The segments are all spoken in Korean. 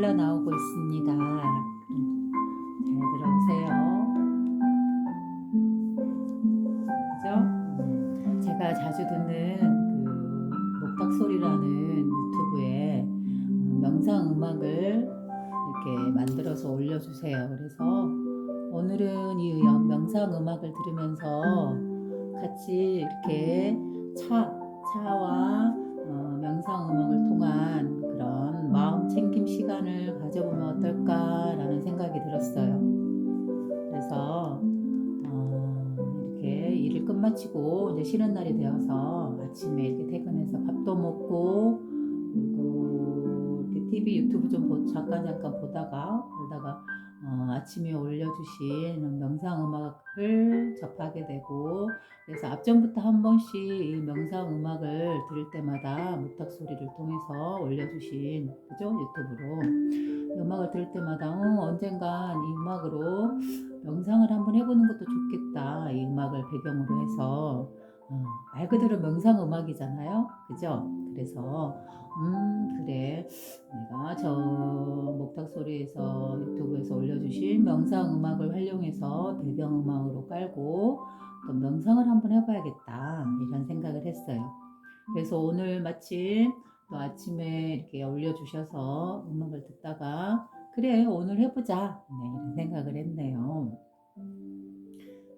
소리가 나오고 있습니다. 잘 들어보세요. 그죠? 제가 자주 듣는 그 목탁소리라는 유튜브에 명상 음악을 이렇게 만들어서 올려주세요. 그래서 오늘은 이 명상 음악을 들으면서 같이 이렇게 차와 명상 음악을 통한 그런 마음 챙김 시간을 가져보면 어떨까라는 생각이 들었어요. 그래서 이렇게 일을 끝마치고 이제 쉬는 날이 되어서 아침에 이렇게 퇴근해서 밥도 먹고 그리고 이렇게 TV 유튜브 좀 잠깐 보다가 그러다가 아침에 올려주신 명상 음악을 접하게 되고, 그래서 앞전부터 한 번씩 이 명상 음악을 들을 때마다 목탁 소리를 통해서 올려주신 그죠 유튜브로 음악을 들을 때마다 언젠간 이 음악으로 명상을 한번 해보는 것도 좋겠다. 이 음악을 배경으로 해서 말 그대로 명상 음악이잖아요. 그죠? 그래서 그래, 내가 저 목탁 소리에서 유튜브에서 올려주신 명상 음악을 활용해서 배경 음악으로 깔고 또 명상을 한번 해봐야겠다, 이런 생각을 했어요. 그래서 오늘 마침 또 아침에 이렇게 올려주셔서 음악을 듣다가 그래 오늘 해보자, 네, 이런 생각을 했네요.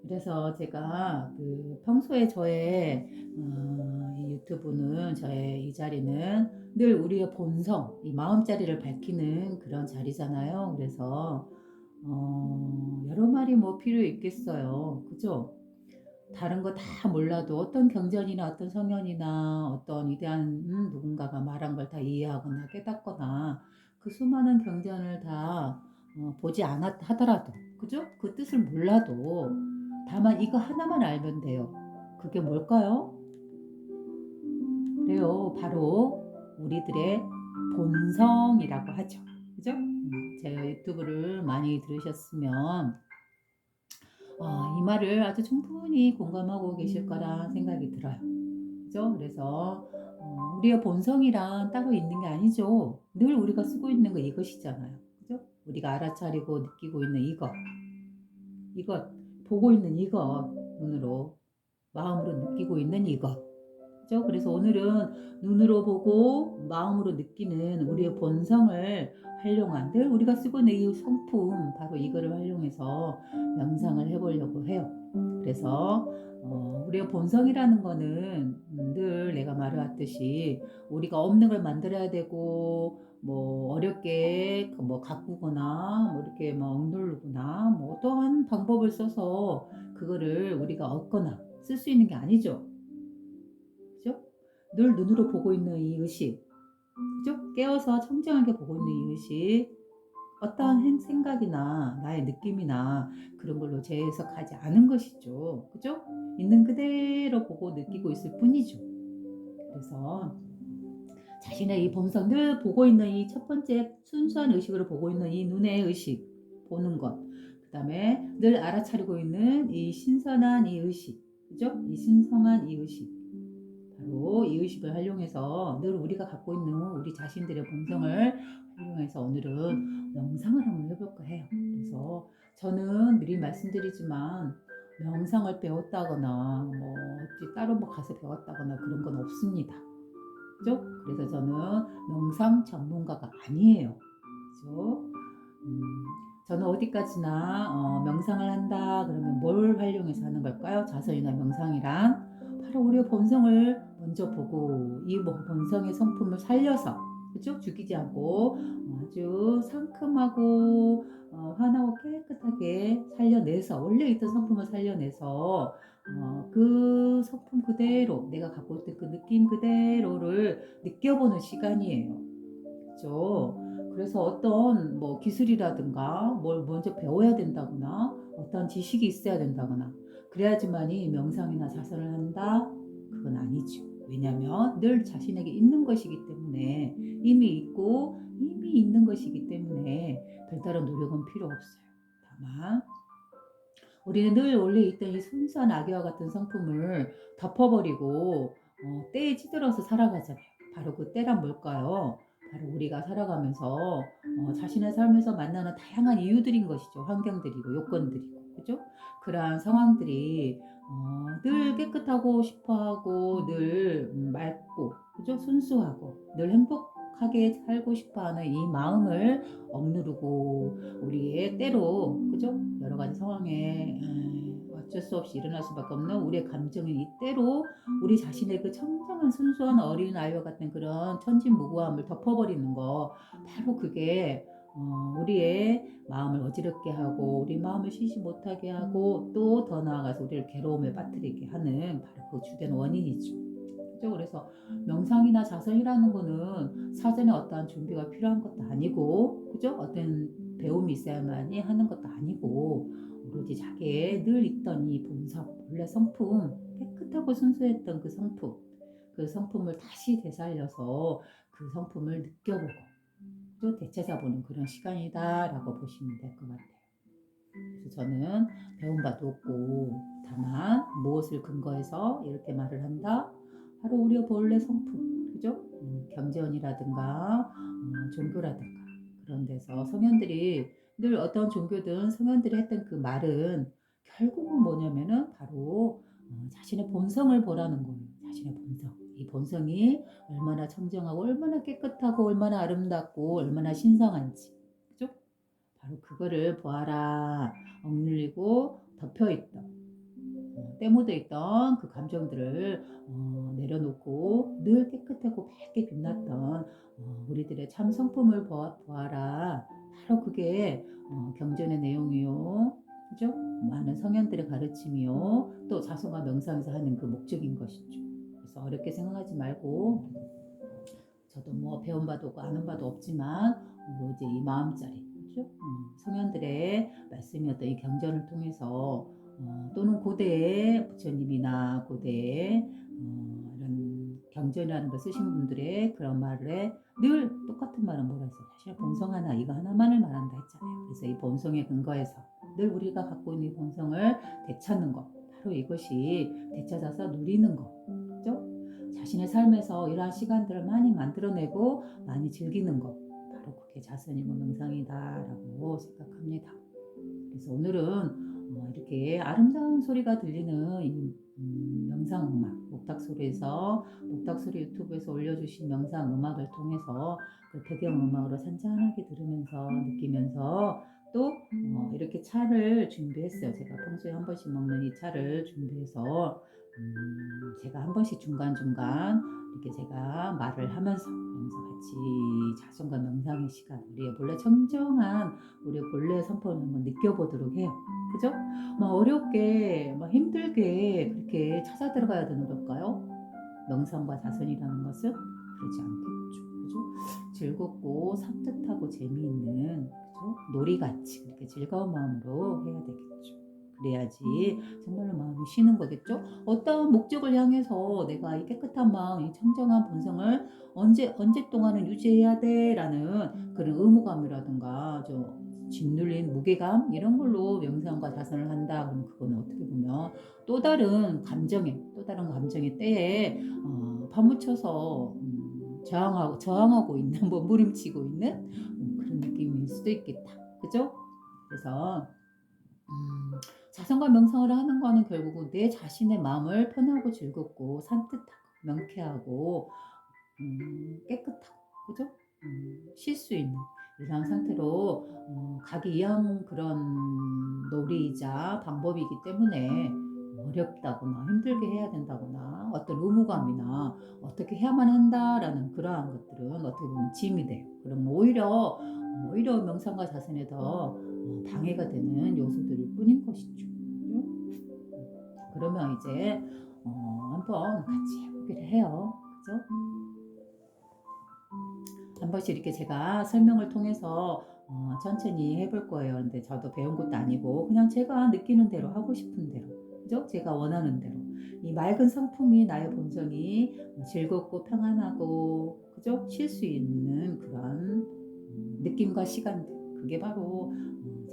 그래서 제가 그 평소에 저의 이 유튜브는, 저의 이 자리는 늘 우리의 본성, 이 마음자리를 밝히는 그런 자리잖아요. 그래서 여러 말이 뭐 필요 있겠어요. 그죠? 다른 거 다 몰라도 어떤 경전이나 어떤 성현이나 어떤 위대한 누군가가 말한 걸 다 이해하거나 깨닫거나 그 수많은 경전을 다 보지 않았 하더라도, 그죠? 그 뜻을 몰라도 다만 이거 하나만 알면 돼요. 그게 뭘까요? 그래요. 바로 우리들의 본성이라고 하죠. 그죠? 제 유튜브를 많이 들으셨으면 이 말을 아주 충분히 공감하고 계실 거라 생각이 들어요. 그죠? 그래서 우리의 본성이란 따로 있는 게 아니죠. 늘 우리가 쓰고 있는 거 이것이잖아요. 그죠? 우리가 알아차리고 느끼고 있는 이것, 보고 있는 이것, 눈으로, 마음으로 느끼고 있는 이것. 그죠? 그래서 오늘은 눈으로 보고 마음으로 느끼는 우리의 본성을 활용한, 늘 우리가 쓰고 있는 이 성품, 바로 이거를 활용해서 명상을 해보려고 해요. 그래서 우리의 본성이라는 거는 늘 내가 말해왔듯이 우리가 없는 걸 만들어야 되고, 뭐 어렵게 뭐 가꾸거나 뭐 이렇게 뭐 억누르거나 뭐 어떠한 방법을 써서 그거를 우리가 얻거나 쓸 수 있는 게 아니죠. 그죠? 늘 눈으로 보고 있는 이 의식, 그죠? 깨어서 청정하게 보고 있는 이 의식, 어떠한 생각이나 나의 느낌이나 그런 걸로 재해석하지 않은 것이죠. 그죠? 있는 그대로 보고 느끼고 있을 뿐이죠. 그래서 자신의 이 본성, 늘 보고 있는 이 첫 번째 순수한 의식으로 보고 있는 이 눈의 의식, 보는 것. 그 다음에 늘 알아차리고 있는 이 신선한 이 의식, 그죠? 이 신성한 이 의식. 바로 이 의식을 활용해서 늘 우리가 갖고 있는 우리 자신들의 본성을 활용해서 오늘은 명상을 한번 해볼까 해요. 그래서 저는 미리 말씀드리지만 명상을 배웠다거나 뭐 따로 뭐 가서 배웠다거나 그런 건 없습니다. 그죠? 그래서 저는 명상 전문가가 아니에요. 그죠? 저는 어디까지나 명상을 한다 그러면 뭘 활용해서 하는 걸까요? 자선이나 명상이란 바로 우리의 본성을 먼저 보고 이 본성의 성품을 살려서, 그죠? 죽이지 않고 아주 상큼하고 환하고 깨끗하게 살려내서, 원래 있던 성품을 살려내서 그 성품 그대로, 내가 갖고 있던 그 느낌 그대로를 느껴보는 시간이에요. 그죠? 그래서 어떤 뭐 기술이라든가 뭘 먼저 배워야 된다거나 어떤 지식이 있어야 된다거나 그래야지만이 명상이나 자선을 한다? 그건 아니죠. 왜냐하면 늘 자신에게 있는 것이기 때문에, 이미 있고 이미 있는 것이기 때문에 별다른 노력은 필요 없어요. 다만 우리는 늘 원래 있던 이 순수한 아기와 같은 성품을 덮어버리고 때에 찌들어서 살아가잖아요. 바로 그 때란 뭘까요? 바로 우리가 살아가면서 자신의 삶에서 만나는 다양한 이유들인 것이죠. 환경들이고 요건들이고, 그죠? 그러한 상황들이 늘 깨끗하고 싶어하고 늘 맑고, 그죠? 순수하고 늘 행복하게 살고 싶어하는 이 마음을 억누르고 우리의 때로, 그죠? 여러 가지 상황에 어쩔 수 없이 일어날 수밖에 없는 우리의 감정이 이때로 우리 자신의 그 청정한 순수한 어린 아이와 같은 그런 천진무구함을 덮어버리는 거, 바로 그게 우리의 마음을 어지럽게 하고 우리 마음을 쉬지 못하게 하고 또 더 나아가서 우리를 괴로움에 빠뜨리게 하는 바로 그 주된 원인이죠. 그죠? 그래서 명상이나 자선이라는 거는 사전에 어떠한 준비가 필요한 것도 아니고, 그죠? 어떤 배움이 있어야만이 하는 것도 아니고, 오로지 자기의 늘 있던 이 본성, 본래 성품, 깨끗하고 순수했던 그 성품을 다시 되살려서 그 성품을 느껴보고 또 되찾아보는 그런 시간이다라고 보시면 될 것 같아요. 그래서 저는 배운 바도 없고, 다만 무엇을 근거해서 이렇게 말을 한다? 바로 우리의 본래 성품, 그죠? 경전이라든가 종교라든가 그런 데서 성현들이 늘 어떤 종교든 성현들이 했던 그 말은 결국은 뭐냐면은 바로 자신의 본성을 보라는 거예요. 자신의 본성. 이 본성이 얼마나 청정하고 얼마나 깨끗하고 얼마나 아름답고 얼마나 신성한지, 그죠? 바로 그거를 보아라. 억눌리고 덮여있던 때 묻어있던 그 감정들을 내려놓고 늘 깨끗하고 밝게 빛났던 우리들의 참 성품을 보아라. 바로 그게 경전의 내용이요, 그죠? 많은 성현들의 가르침이요, 또 자성과 명상에서 하는 그 목적인 것이죠. 그래서 어렵게 생각하지 말고, 저도 뭐 배운 바도 없고 아는 바도 없지만 오로지 이 마음자리, 그죠? 성현들의 말씀이었던 이 경전을 통해서 또는 고대의 부처님이나 고대의 이런 경전이라는 걸 쓰신 분들의 그런 말에 늘 똑같은 말은 뭐라 했어요? 사실 본성 하나, 이거 하나만을 말한다 했잖아요. 그래서 이 본성에 근거해서 늘 우리가 갖고 있는 이 본성을 되찾는 것, 바로 이것이 되찾아서 누리는 것, 그죠? 자신의 삶에서 이러한 시간들을 많이 만들어내고 많이 즐기는 것, 바로 그게 자선이고 명상이다라고 생각합니다. 그래서 오늘은 이렇게 아름다운 소리가 들리는 이 명상음악, 목탁소리에서 목탁소리 유튜브에서 올려주신 명상음악을 통해서 그 배경음악으로 잔잔하게 들으면서 느끼면서 또 이렇게 차를 준비했어요. 제가 평소에 한 번씩 먹는 이 차를 준비해서 제가 한 번씩 중간중간 이렇게 제가 말을 하면서 같이 자성과 명상의 시간, 우리의 본래 청정한 우리의 본래 성품을 한번 느껴보도록 해요. 그죠? 막 어렵게, 막 힘들게 그렇게 찾아 들어가야 되는 걸까요? 명상과 자선이라는 것은 그렇지 않겠죠. 그죠? 즐겁고 산뜻하고 재미있는, 그죠? 놀이같이 그렇게 즐거운 마음으로 해야 되겠죠. 그래야지 정말로 마음이 쉬는 거겠죠. 어떤 목적을 향해서 내가 이 깨끗한 마음, 이 청정한 본성을 언제 동안은 유지해야 돼라는 그런 의무감이라든가 짓눌린 무게감, 이런 걸로 명상과 자선을 한다. 그러면 그거는 어떻게 보면 또 다른 감정의 때에 파묻혀서 저항하고 있는, 몸부림치고 있는 그런 느낌일 수도 있겠다. 그죠? 그래서 자성과 명상을 하는 거는 결국은 내 자신의 마음을 편하고 즐겁고 산뜻하고 명쾌하고 깨끗하고, 그죠? 쉴 수 있는 이런 상태로 가기 위한 그런 놀이이자 방법이기 때문에 어렵다거나 힘들게 해야 된다거나 어떤 의무감이나 어떻게 해야만 한다라는 그러한 것들은 어떻게 보면 짐이 돼요. 그럼 오히려 명상과 자선에 더 방해가 되는 요소들일 뿐인 것이죠. 그러면 이제 한번 같이 해보기를 해요. 그죠? 한 번씩 이렇게 제가 설명을 통해서 천천히 해볼 거예요. 근데 저도 배운 것도 아니고 그냥 제가 느끼는 대로 하고 싶은 대로, 그죠? 제가 원하는 대로 이 맑은 성품이 나의 본성이 즐겁고 평안하고, 그죠? 쉴 수 있는 그런 느낌과 시간들, 그게 바로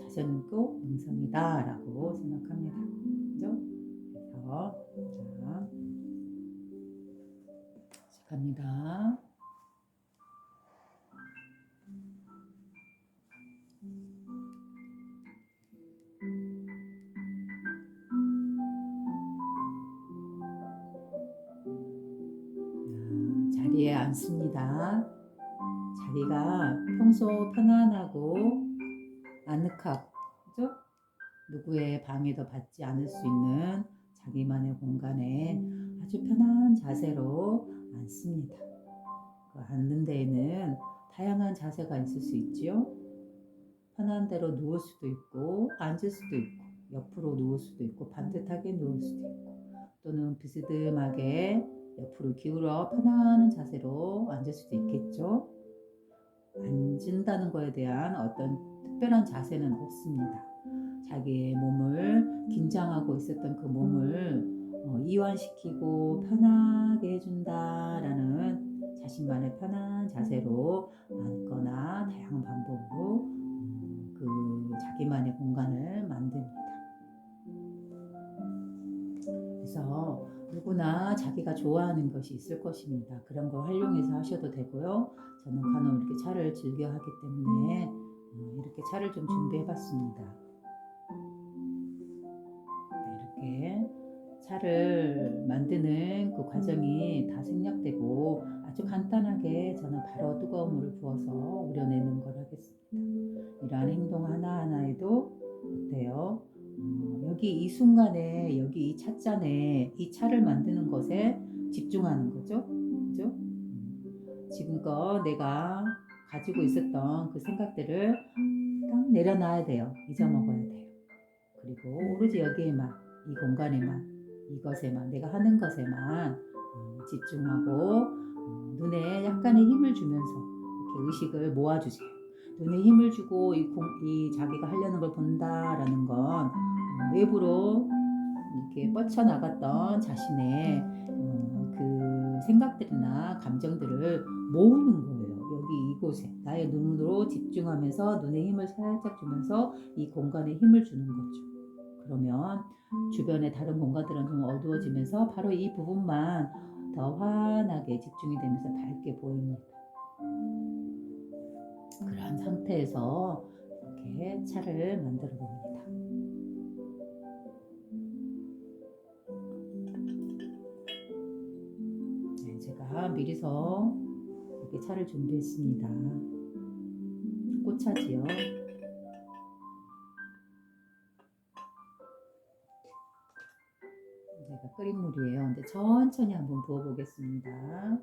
자선이고 명상이다라고 생각합니다. 그죠? 그래서 자, 시작합니다. 않습니다. 자기가 평소 편안하고 아늑하고, 그죠? 누구의 방해도 받지 않을 수 있는 자기만의 공간에 아주 편한 자세로 앉습니다. 그 앉는 데에는 다양한 자세가 있을 수 있지요. 편한 대로 누울 수도 있고, 앉을 수도 있고, 옆으로 누울 수도 있고, 반듯하게 누울 수도 있고, 또는 비스듬하게 옆으로 기울어 편안한 자세로 앉을 수도 있겠죠. 앉는다는 거에 대한 어떤 특별한 자세는 없습니다. 자기의 몸을, 긴장하고 있었던 그 몸을 이완시키고 편하게 해준다라는 자신만의 편한 자세로 앉거나 다양한 방법으로 그 자기만의 공간을 만듭니다. 그래서 누구나 자기가 좋아하는 것이 있을 것입니다. 그런 걸 활용해서 하셔도 되고요. 저는 간혹 이렇게 차를 즐겨 하기 때문에 이렇게 차를 좀 준비해 봤습니다. 이렇게 차를 만드는 그 과정이 다 생략되고 아주 간단하게 저는 바로 뜨거운 물을 부어서 우려내는 걸 하겠습니다. 이러한 행동 하나하나에도 어때요? 여기 이 순간에 여기 이 찻잔에 이 차를 만드는 것에 집중하는 거죠. 그죠? 지금껏 내가 가지고 있었던 그 생각들을 딱 내려놔야 돼요. 잊어먹어야 돼요. 그리고 오로지 여기에만, 이 공간에만, 이것에만, 내가 하는 것에만 집중하고 눈에 약간의 힘을 주면서 이렇게 의식을 모아주세요. 눈에 힘을 주고 이 자기가 하려는 걸 본다라는 건 외부로 이렇게 뻗쳐나갔던 자신의 그 생각들이나 감정들을 모으는 거예요. 여기 이곳에 나의 눈으로 집중하면서 눈에 힘을 살짝 주면서 이 공간에 힘을 주는 거죠. 그러면 주변의 다른 공간들은 좀 어두워지면서 바로 이 부분만 더 환하게 집중이 되면서 밝게 보입니다. 그러한 상태에서 이렇게 차를 만들어 봅니다. 네, 제가 미리서 이렇게 차를 준비했습니다. 꽃차지요. 제가 끓인 물이에요. 근데 천천히 한번 부어보겠습니다.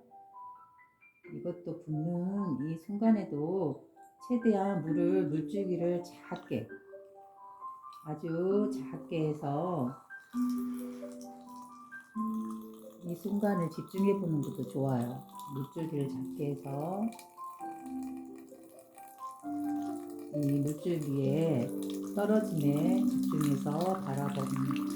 이것도 붓는 이 순간에도 최대한 물줄기를 작게, 아주 작게 해서 이 순간을 집중해 보는 것도 좋아요. 물줄기를 작게 해서 이 물줄기에 떨어짐에 집중해서 바라봅니다.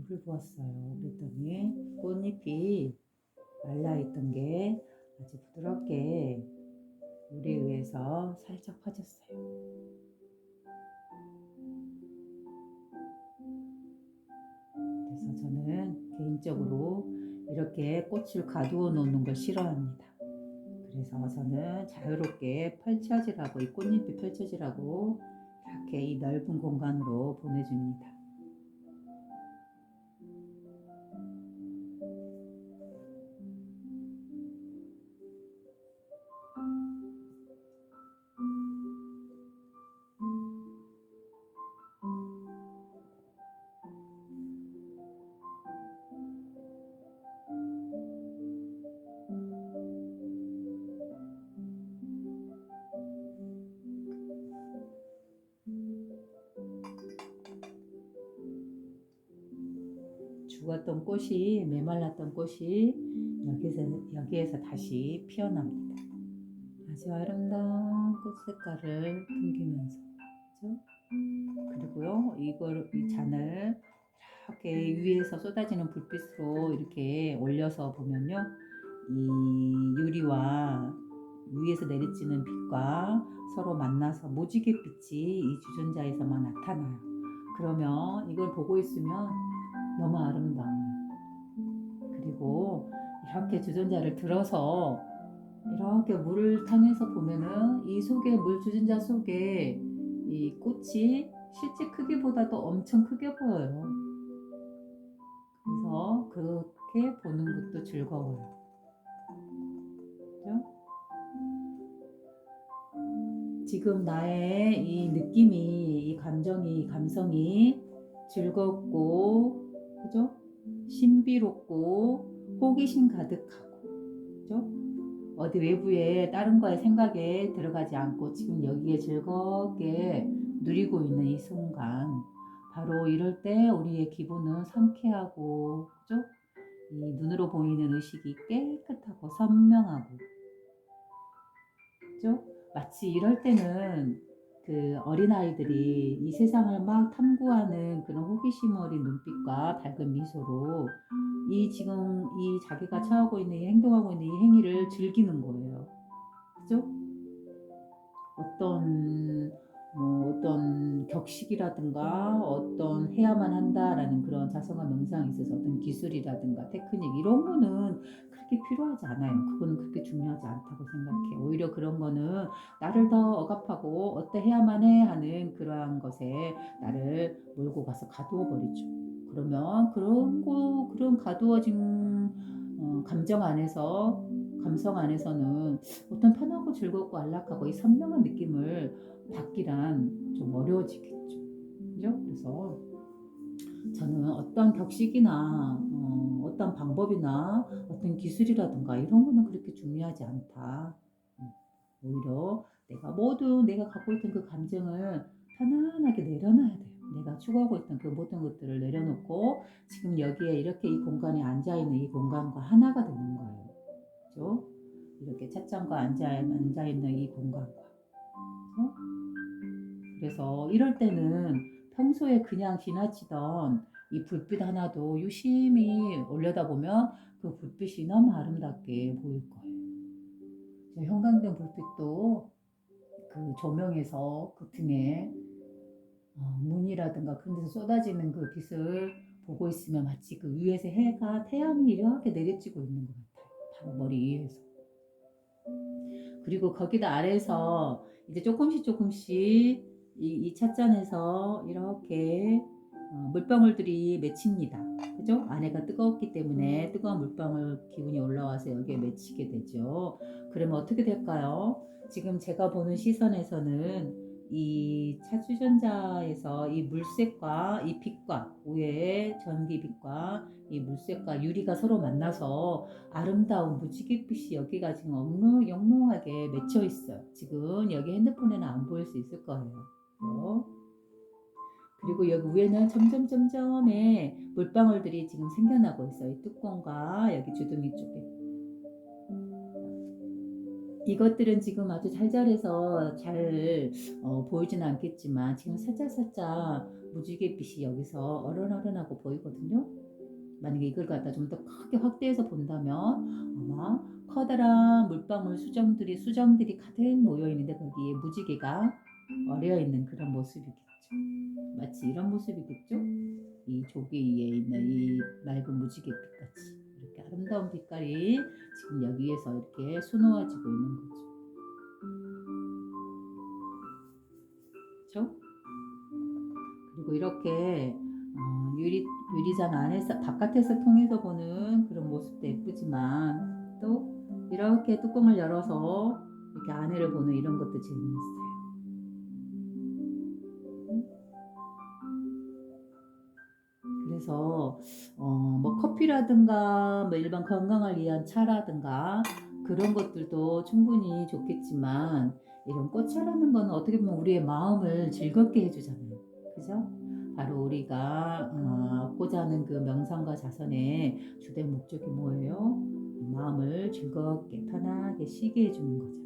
물을 부었어요. 그랬더니 꽃잎이 말라있던 게 아주 부드럽게 물에 의해서 살짝 퍼졌어요. 그래서 저는 개인적으로 이렇게 꽃을 가두어 놓는 걸 싫어합니다. 그래서 저는 자유롭게 펼쳐지라고, 이 꽃잎이 펼쳐지라고 이렇게 이 넓은 공간으로 보내줍니다. 죽었던 꽃이, 메말랐던 꽃이 여기에서 다시 피어납니다. 아주 아름다운 꽃 색깔을 풍기면서, 그죠? 그리고요, 이 잔을 이렇게 위에서 쏟아지는 불빛으로 이렇게 올려서 보면요, 이 유리와 위에서 내리쬐는 빛과 서로 만나서 무지개 빛이 이 주전자에서만 나타나요. 그러면 이걸 보고 있으면 너무 아름다워요. 그리고 이렇게 주전자를 들어서 이렇게 물을 탕해서 보면은 이 속에, 물 주전자 속에 이 꽃이 실제 크기보다도 엄청 크게 보여요. 그래서 그렇게 보는 것도 즐거워요. 그죠? 지금 나의 이 느낌이, 이 감정이, 감성이 즐겁고, 그죠? 신비롭고, 호기심 가득하고, 그죠? 어디 외부에 다른 거에 생각에 들어가지 않고 지금 여기에 즐겁게 누리고 있는 이 순간, 바로 이럴 때 우리의 기분은 상쾌하고, 그죠? 이 눈으로 보이는 의식이 깨끗하고 선명하고, 그죠? 마치 이럴 때는 그 어린아이들이 이 세상을 막 탐구하는 그런 호기심 어린 눈빛과 밝은 미소로 지금 이 자기가 처하고 있는 이 행동하고 있는 이 행위를 즐기는 거예요. 그죠? 어떤 격식이라든가 어떤 해야만 한다라는 그런 자성과 명상에 있어서 어떤 기술이라든가 테크닉 이런 거는 그렇게 필요하지 않아요. 그거는 그렇게 중요하지 않다고 생각해. 오히려 그런 거는 나를 더 억압하고 어떠해야만 해 하는 그러한 것에 나를 몰고 가서 가두어 버리죠. 그러면 그런 가두어진 감성 안에서는 어떤 편하고 즐겁고 안락하고 이 선명한 느낌을 받기란 좀 어려워지겠죠. 그죠? 그래서 저는 어떤 격식이나 어떤 방법이나 어떤 기술이라든가 이런 거는 그렇게 중요하지 않다. 오히려 내가 갖고 있던 그 감정을 편안하게 내려놔야 돼요. 내가 추구하고 있던 그 모든 것들을 내려놓고 지금 여기에 이렇게 이 공간에 앉아있는 이 공간과 하나가 되는 거예요. 그죠? 이렇게 찻잔과 앉아있는 이 공간과. 그래서 이럴 때는 평소에 그냥 지나치던 이 불빛 하나도 유심히 올려다보면 그 불빛이 너무 아름답게 보일 거예요. 형광등 불빛도 그 조명에서 그 등에 문이라든가 그런 데서 쏟아지는 그 빛을 보고 있으면 마치 그 위에서 태양이 이렇게 내리쬐고 있는 것 같아요. 바로 머리 위에서. 그리고 거기다 아래에서 이제 조금씩 이 찻잔에서 이렇게 물방울들이 맺힙니다. 그죠? 안에가 뜨겁기 때문에 뜨거운 물방울 기운이 올라와서 여기에 맺히게 되죠. 그러면 어떻게 될까요? 지금 제가 보는 시선에서는 이 차주전자에서 이 물색과 이 빛과 위에 전기빛과 이 물색과 유리가 서로 만나서 아름다운 무지갯빛이 여기가 지금 영롱하게 맺혀 있어요. 지금 여기 핸드폰에는 안 보일 수 있을 거예요. 그리고 여기 위에는 점점점점의 물방울들이 지금 생겨나고 있어요. 이 뚜껑과 여기 주둥이 쪽에. 이것들은 지금 아주 잘 자라서 잘 보이지는 않겠지만 지금 살짝 무지갯빛이 여기서 어른어른하고 보이거든요. 만약에 이걸 갖다 좀 더 크게 확대해서 본다면 아마 커다란 물방울 수정들이 가득 모여 있는데 거기에 무지개가 어려 있는 그런 모습이겠죠. 마치 이런 모습이겠죠. 이 조개 위에 있는 이 맑은 무지갯빛 같이 이렇게 아름다운 빛깔이 지금 여기에서 이렇게 수놓아지고 있는 거죠. 그렇죠? 그리고 이렇게 유리잔 안에서 바깥에서 통해서 보는 그런 모습도 예쁘지만 또 이렇게 뚜껑을 열어서 이렇게 안에를 보는 이런 것도 재미있어요. 그래서 뭐 커피라든가 뭐 일반 건강을 위한 차라든가 그런 것들도 충분히 좋겠지만 이런 꽃차라는 거는 어떻게 보면 우리의 마음을 즐겁게 해주잖아요. 그죠? 바로 우리가 하고자 하는 그 명상과 자선의 주된 목적이 뭐예요? 마음을 즐겁게 편하게 쉬게 해주는 거잖아요.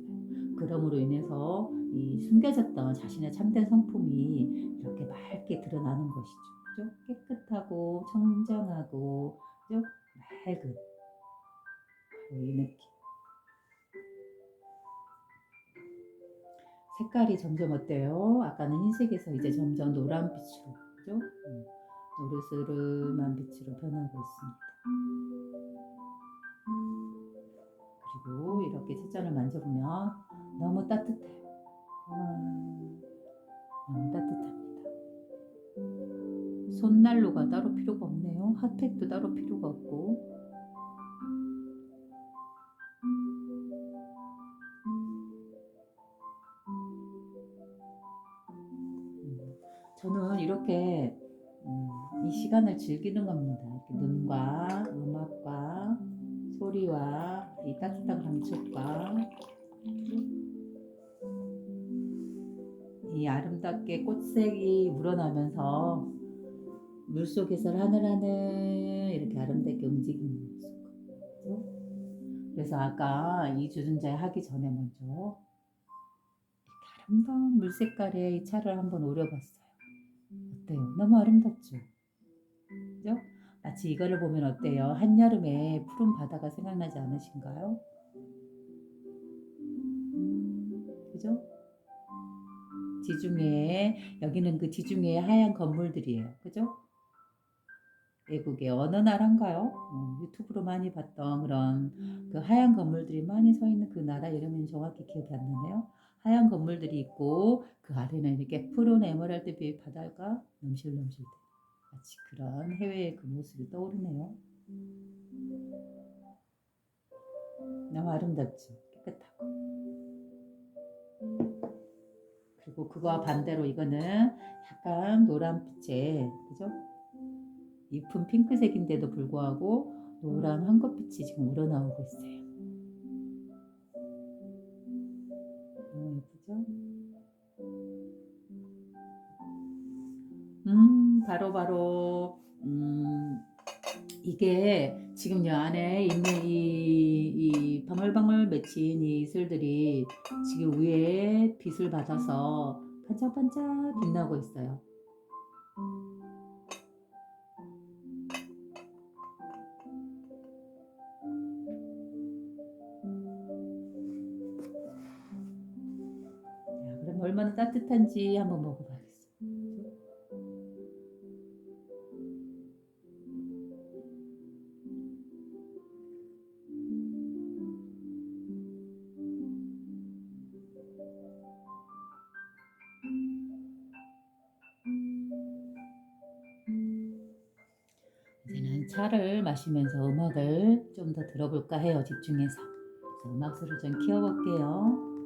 그럼으로 인해서 이 숨겨졌던 자신의 참된 성품이 이렇게 맑게 드러나는 것이죠. 그죠? 깨끗하고 청정하고, 그죠? 맑은 바로 이 느낌. 색깔이 점점 어때요? 아까는 흰색에서 이제 점점 노란빛으로, 그죠? 노르스름한 빛으로 변하고 있습니다. 그리고 이렇게 채전을 만져보면 너무 따뜻해요. 너무 따뜻합니다. 손난로가 따로 필요가 없네요. 핫팩도 따로 필요가 없고. 저는 이렇게 이 시간을 즐기는 겁니다. 이렇게 눈과 음악과 소리와 이 따뜻한 감촉과 이 아름답게 꽃색이 물어나면서 물속에서 하늘하늘 이렇게 아름답게 움직이는 모습. 그래서 아까 이 주전자에 하기 전에 먼저 이렇게 아름다운 물 색깔의 이 차를 한번 오려봤어요. 어때요? 너무 아름답죠? 그죠? 마치 이거를 보면 어때요? 한여름에 푸른 바다가 생각나지 않으신가요? 그죠? 지중해, 여기는 그 지중해의 하얀 건물들이에요. 그죠? 외국의 어느 나라인가요? 유튜브로 많이 봤던 그런 그 하얀 건물들이 많이 서 있는 그 나라 이름은 정확히 기억이 안 나네요. 하얀 건물들이 있고 그 아래는 이렇게 푸른 에메랄드빛 바다가 넘실넘실 마치 그런 해외의 그 모습이 떠오르네요. 너무 아름답죠. 깨끗하고. 그리고 그거와 반대로 이거는 약간 노란빛에, 그죠? 잎은 핑크색인데도 불구하고 노란 황금빛이 지금 우러나오고 있어요. 너무 예쁘죠? 바로 이게 지금 이 안에 있는 이 방울방울 맺힌 이 이슬들이 지금 위에 빛을 받아서 반짝반짝 빛나고 있어요. 자, 그럼 얼마나 따뜻한지 한번 먹어봐야겠어요. 이제는 차를 마시면서 음악을 좀 더 들어볼까 해요. 집중해서. 그래서 음악 소리를 좀 키워볼게요.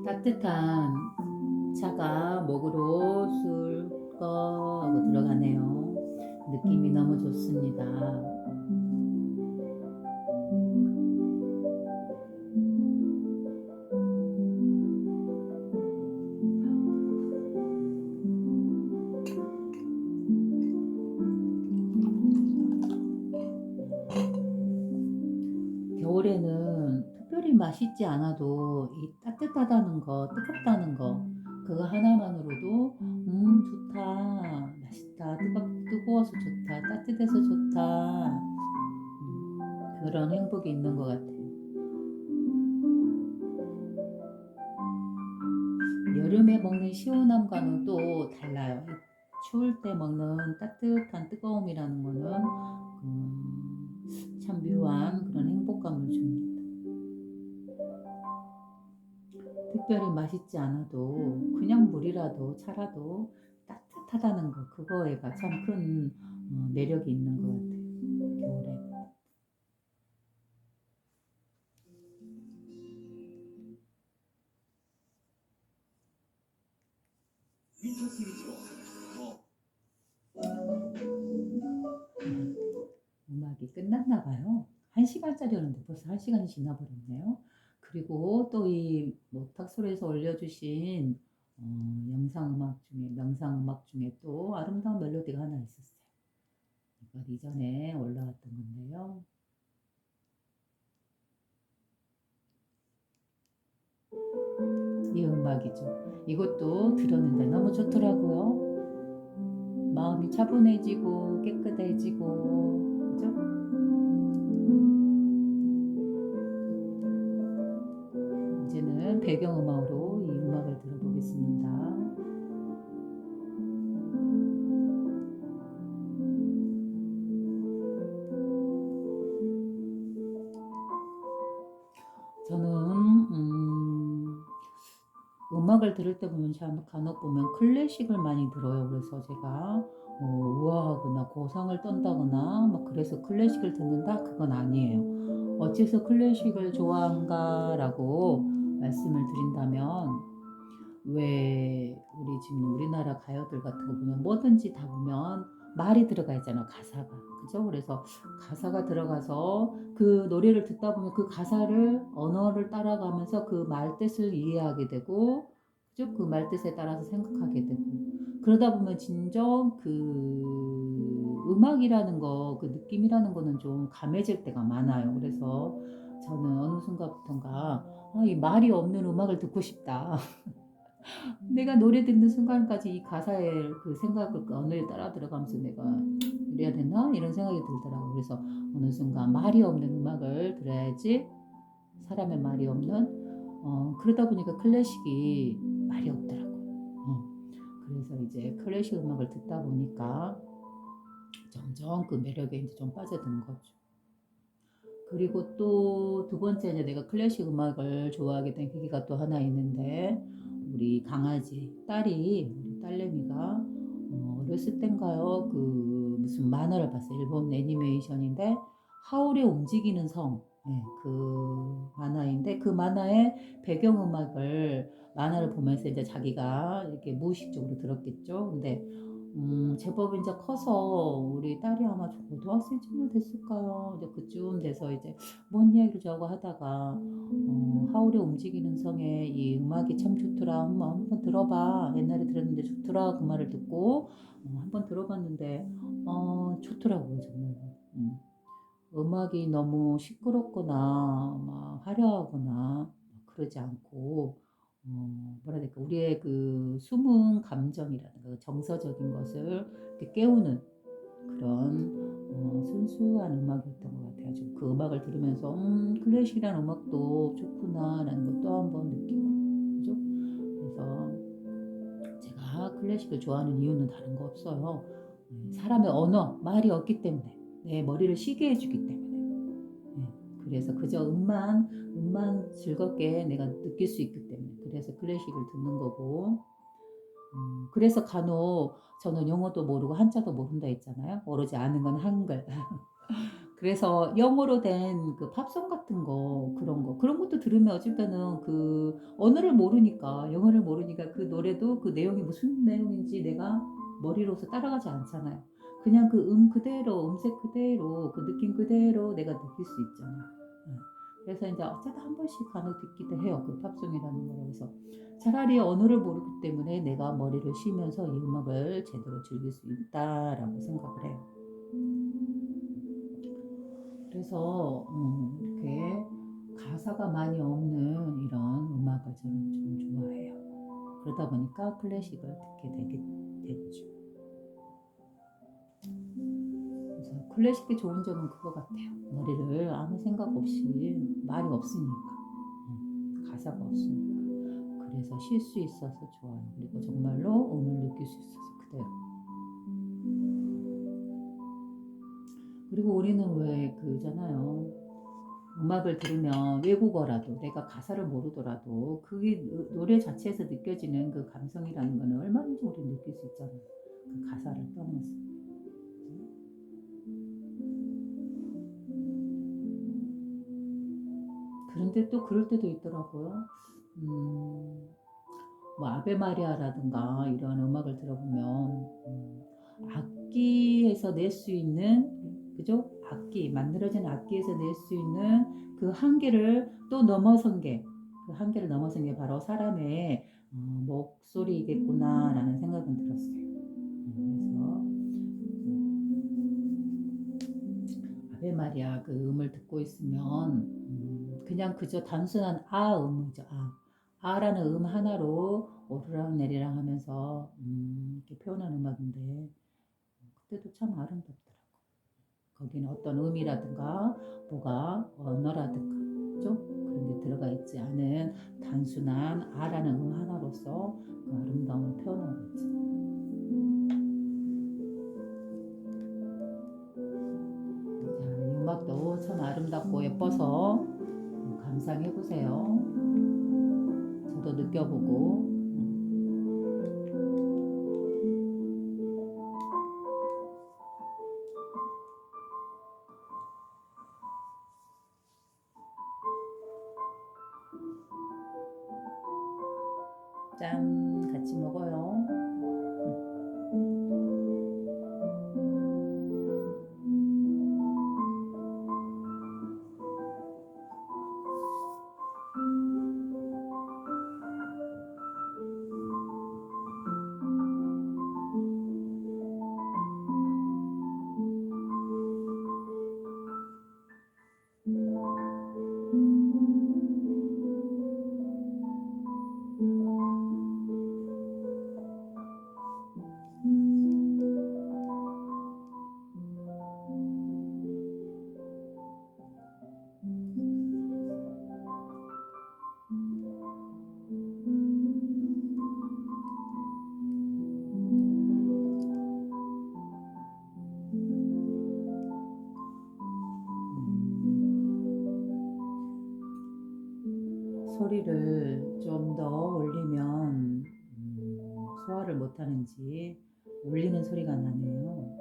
따뜻한 가사가 목으로 술꺼 하고 들어가네요. 느낌이 너무 좋습니다. 겨울에는 특별히 맛있지 않아도 이 따뜻하다는 거, 뜨겁다는 거, 그거 하나만으로도 좋다, 맛있다, 뜨거워서 좋다, 따뜻해서 좋다, 그런 행복이 있는 것 같아요. 여름에 먹는 시원함과는 또 달라요. 추울 때 먹는 따뜻한 뜨거움이라는 거는 참 묘한 그런 행복감을 줍니다. 특별히 맛있지 않아도 그냥 물이라도 차라도 따뜻하다는 거, 그거에가 참 큰 매력이 있는 것 같아요. 겨울에. 음악이 끝났나 봐요. 1시간짜리였는데 벌써 1시간이 지나버렸네요. 그리고 또 이 모탁소리에서 올려주신 명상음악 중에 또 아름다운 멜로디가 하나 있었어요. 이건 이전에 올라왔던 건데요. 이 음악이죠. 이것도 들었는데 너무 좋더라고요. 마음이 차분해지고 깨끗해지고, 그죠? 이제는 배경음악으로 이 음악을 들어보겠습니다. 저는 음악을 들을 때 보면 간혹 보면 클래식을 많이 들어요. 그래서 제가 우아하거나 고상을 떤다거나 막 그래서 클래식을 듣는다? 그건 아니에요. 어째서 클래식을 좋아한가라고 말씀을 드린다면, 왜 우리 지금 우리나라 가요들 같은 거 보면 뭐든지 다 보면 말이 들어가 있잖아요. 가사가. 그죠? 그래서 가사가 들어가서 그 노래를 듣다 보면 그 가사를 언어를 따라가면서 그 말 뜻을 이해하게 되고, 그죠? 그 말 뜻에 따라서 생각하게 되고, 그러다 보면 진정 그 음악이라는 거, 그 느낌이라는 거는 좀 감해질 때가 많아요. 그래서 저는 어느 순간부터인가 이 말이 없는 음악을 듣고 싶다. 내가 노래 듣는 순간까지 이 가사의 그 생각을 그 언어에 따라 들어가면서 내가 이래야 되나? 이런 생각이 들더라고요. 그래서 어느 순간 말이 없는 음악을 들어야지, 사람의 말이 없는, 그러다 보니까 클래식이 말이 없더라고요. 그래서 이제 클래식 음악을 듣다 보니까 점점 그 매력에 이제 좀 빠져드는 거죠. 그리고 또 두 번째, 이제 내가 클래식 음악을 좋아하게 된 계기가 또 하나 있는데, 우리 강아지 우리 딸내미가 어렸을 땐가요, 그 무슨 만화를 봤어요. 일본 애니메이션인데 하울의 움직이는 성, 네, 그 만화인데 그 만화의 배경음악을 만화를 보면서 이제 자기가 이렇게 무의식적으로 들었겠죠. 근데 제법 이제 커서 우리 딸이 아마 고등학생쯤 됐을까요? 이제 그쯤 돼서 이제 뭔 이야기를 저하고 하다가 하울의 움직이는 성에 이 음악이 참 좋더라. 한번 들어봐. 옛날에 들었는데 좋더라. 그 말을 듣고 한번 들어봤는데 좋더라고요, 정말. 음악이 너무 시끄럽거나 막 화려하거나 그러지 않고, 뭐라 해야 될까, 우리의 그 숨은 감정이라든가 그 정서적인 것을 이렇게 깨우는 그런 순수한 음악이었던 것 같아요. 그 음악을 들으면서 클래식이라는 음악도 좋구나라는 걸 또 한 번 느끼고, 그죠? 그래서 제가 클래식을 좋아하는 이유는 다른 거 없어요. 사람의 언어, 말이 없기 때문에, 내 머리를 쉬게 해주기 때문에. 네, 그래서 그저 음만 즐겁게 내가 느낄 수 있기 때문에, 그래서 클래식을 듣는 거고, 그래서 간혹 저는 영어도 모르고 한자도 모른다 했잖아요. 오로지 아는 건 한글. 그래서 영어로 된 그 팝송 같은 거 그런 것도 들으면 어쩔 때는 그 언어를 모르니까 영어를 모르니까 그 노래도 그 내용이 무슨 내용인지 내가 머리로서 따라가지 않잖아요. 그냥 그 그대로 음색 그대로 그 느낌 그대로 내가 느낄 수 있잖아요. 예. 그래서 인제 어쩌다 한 번씩 간혹 듣기도 해요, 그 팝송이라는 거를. 그래서 차라리 언어를 모르기 때문에 내가 머리를 쉬면서 이 음악을 제대로 즐길 수 있다라고 생각을 해요. 그래서 이렇게 가사가 많이 없는 이런 음악을 저는 좀 좋아해요. 그러다 보니까 클래식을 듣게 되게 됐죠. 그래서 클래식의 좋은 점은 그거 같아요. 머리를 아무 생각 없이 말이 없으니까, 가사가 없으니까. 그래서 쉴 수 있어서 좋아요. 그리고 정말로 음을 느낄 수 있어서 그대로. 그리고 우리는 왜 그잖아요. 음악을 들으면 외국어라도 내가 가사를 모르더라도 그게 노래 자체에서 느껴지는 그 감성이라는 거는 얼마든지 우리 느낄 수 있잖아요. 그 가사를 떠나서. 그런데 또 그럴 때도 있더라고요. 음, 뭐 아베 마리아라든가 이런 음악을 들어보면 악기에서 낼 수 있는, 그죠? 악기 만들어진 악기에서 낼 수 있는 그 한계를 또 넘어선 게, 그 한계를 넘어선 게 바로 사람의 목소리이겠구나라는 생각은 들었어요. 그래서 아베 마리아 그 음을 듣고 있으면 그냥 그저 단순한 음이죠. 아라는 하나로 오르락 내리락 하면서 이렇게 표현한 음악인데 그때도 참 아름답더라고. 거기는 어떤 의미라든가 뭐가 언어라든가 그죠? 그런 게 들어가 있지 않은 단순한 아라는 하나로서 그 아름다움을 표현하고 있죠. 자, 이 음악도 참 아름답고 예뻐서 감상해 보세요. 저도 느껴보고. 짠, 같이 먹어요. 소리를 좀 더 올리면 소화를 못하는지 울리는 소리가 나네요.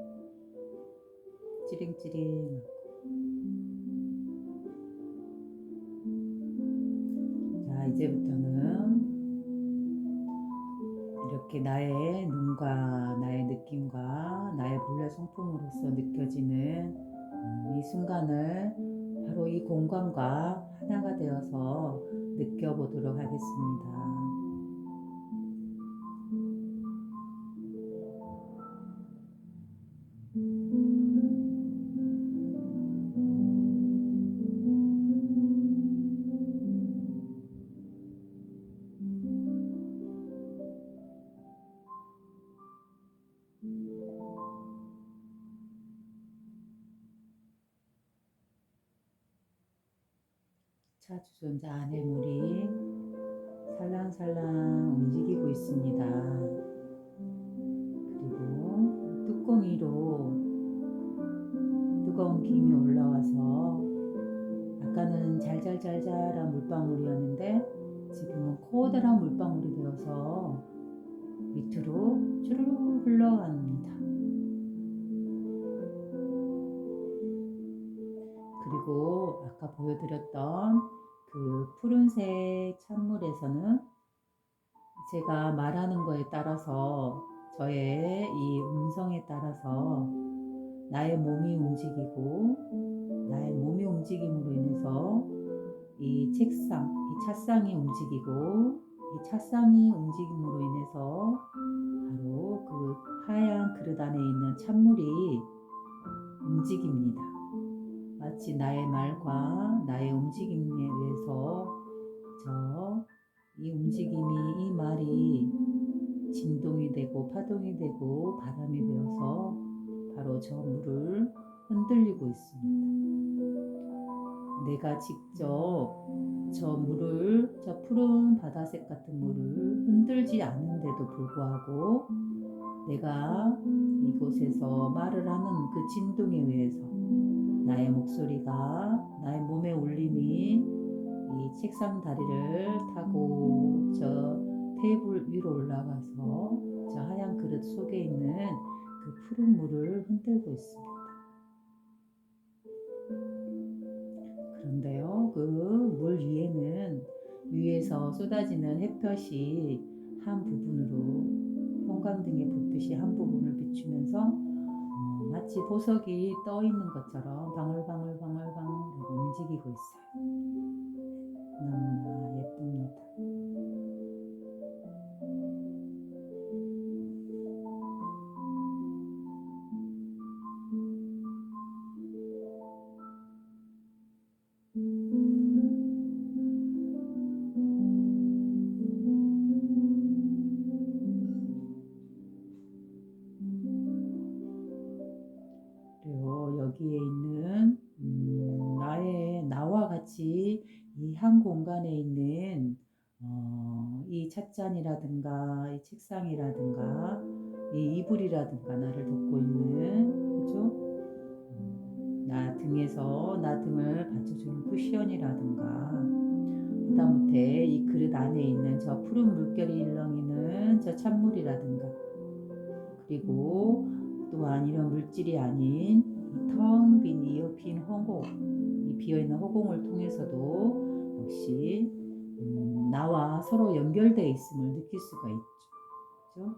찌링찌링. 자, 이제부터는 이렇게 나의 눈과 나의 느낌과 나의 본래 성품으로서 느껴지는 이 순간을 바로 이 공간과 하나가 되어서 느껴보도록 하겠습니다. 차주존자 안의 물이 살랑살랑 움직이고 있습니다. 그리고 뚜껑 위로 뜨거운 김이 올라와서 아까는 잘잘잘잘한 물방울이었는데 지금은 커다란 물방울이 되어서 밑으로 주르륵 흘러갑니다. 그리고 아까 보여드렸던 그 푸른색 찬물에서는 제가 말하는 거에 따라서 저의 이 음성에 따라서 나의 몸이 움직이고 나의 몸이 움직임으로 인해서 이 책상, 이 찻상이 움직이고 이 찻상이 움직임으로 인해서 바로 그 하얀 그릇 안에 있는 찬물이 움직입니다. 마치 나의 말과 나의 움직임에 의해서 이 움직임이 이 말이 진동이 되고 파동이 되고 바람이 되어서 바로 저 물을 흔들리고 있습니다. 내가 직접 저 물을, 저 푸른 바다색 같은 물을 흔들지 않는데도 불구하고 내가 이곳에서 말을 하는 그 진동에 의해서 나의 목소리가, 나의 몸의 울림이 이 책상 다리를 타고 저 테이블 위로 올라가서 저 하얀 그릇 속에 있는 그 푸른 물을 흔들고 있습니다. 그런데요, 그 물 위에는 위에서 쏟아지는 햇볕이 한 부분으로 형광등의 불빛이 한 부분을 비추면서 마치 보석이 떠 있는 것처럼 방울방울방울방울 움직이고 있어요. 너무나 예쁩니다. 그리고 여기에 있는 나와 같이 이 한 공간에 있는 이 찻잔이라든가 이 책상이라든가 이 이불이라든가 나를 덮고 있는 그죠? 나 등에서 나 등을 받쳐주는 쿠션이라든가 하다못해 이 그릇 안에 있는 저 푸른 물결이 일렁이는 저 찬물이라든가 그리고 또한 이런 물질이 아닌 이 텅 빈 이 빈 허공, 이 비어있는 허공을 통해서도 역시 나와 서로 연결되어 있음을 느낄 수가 있죠. 그죠?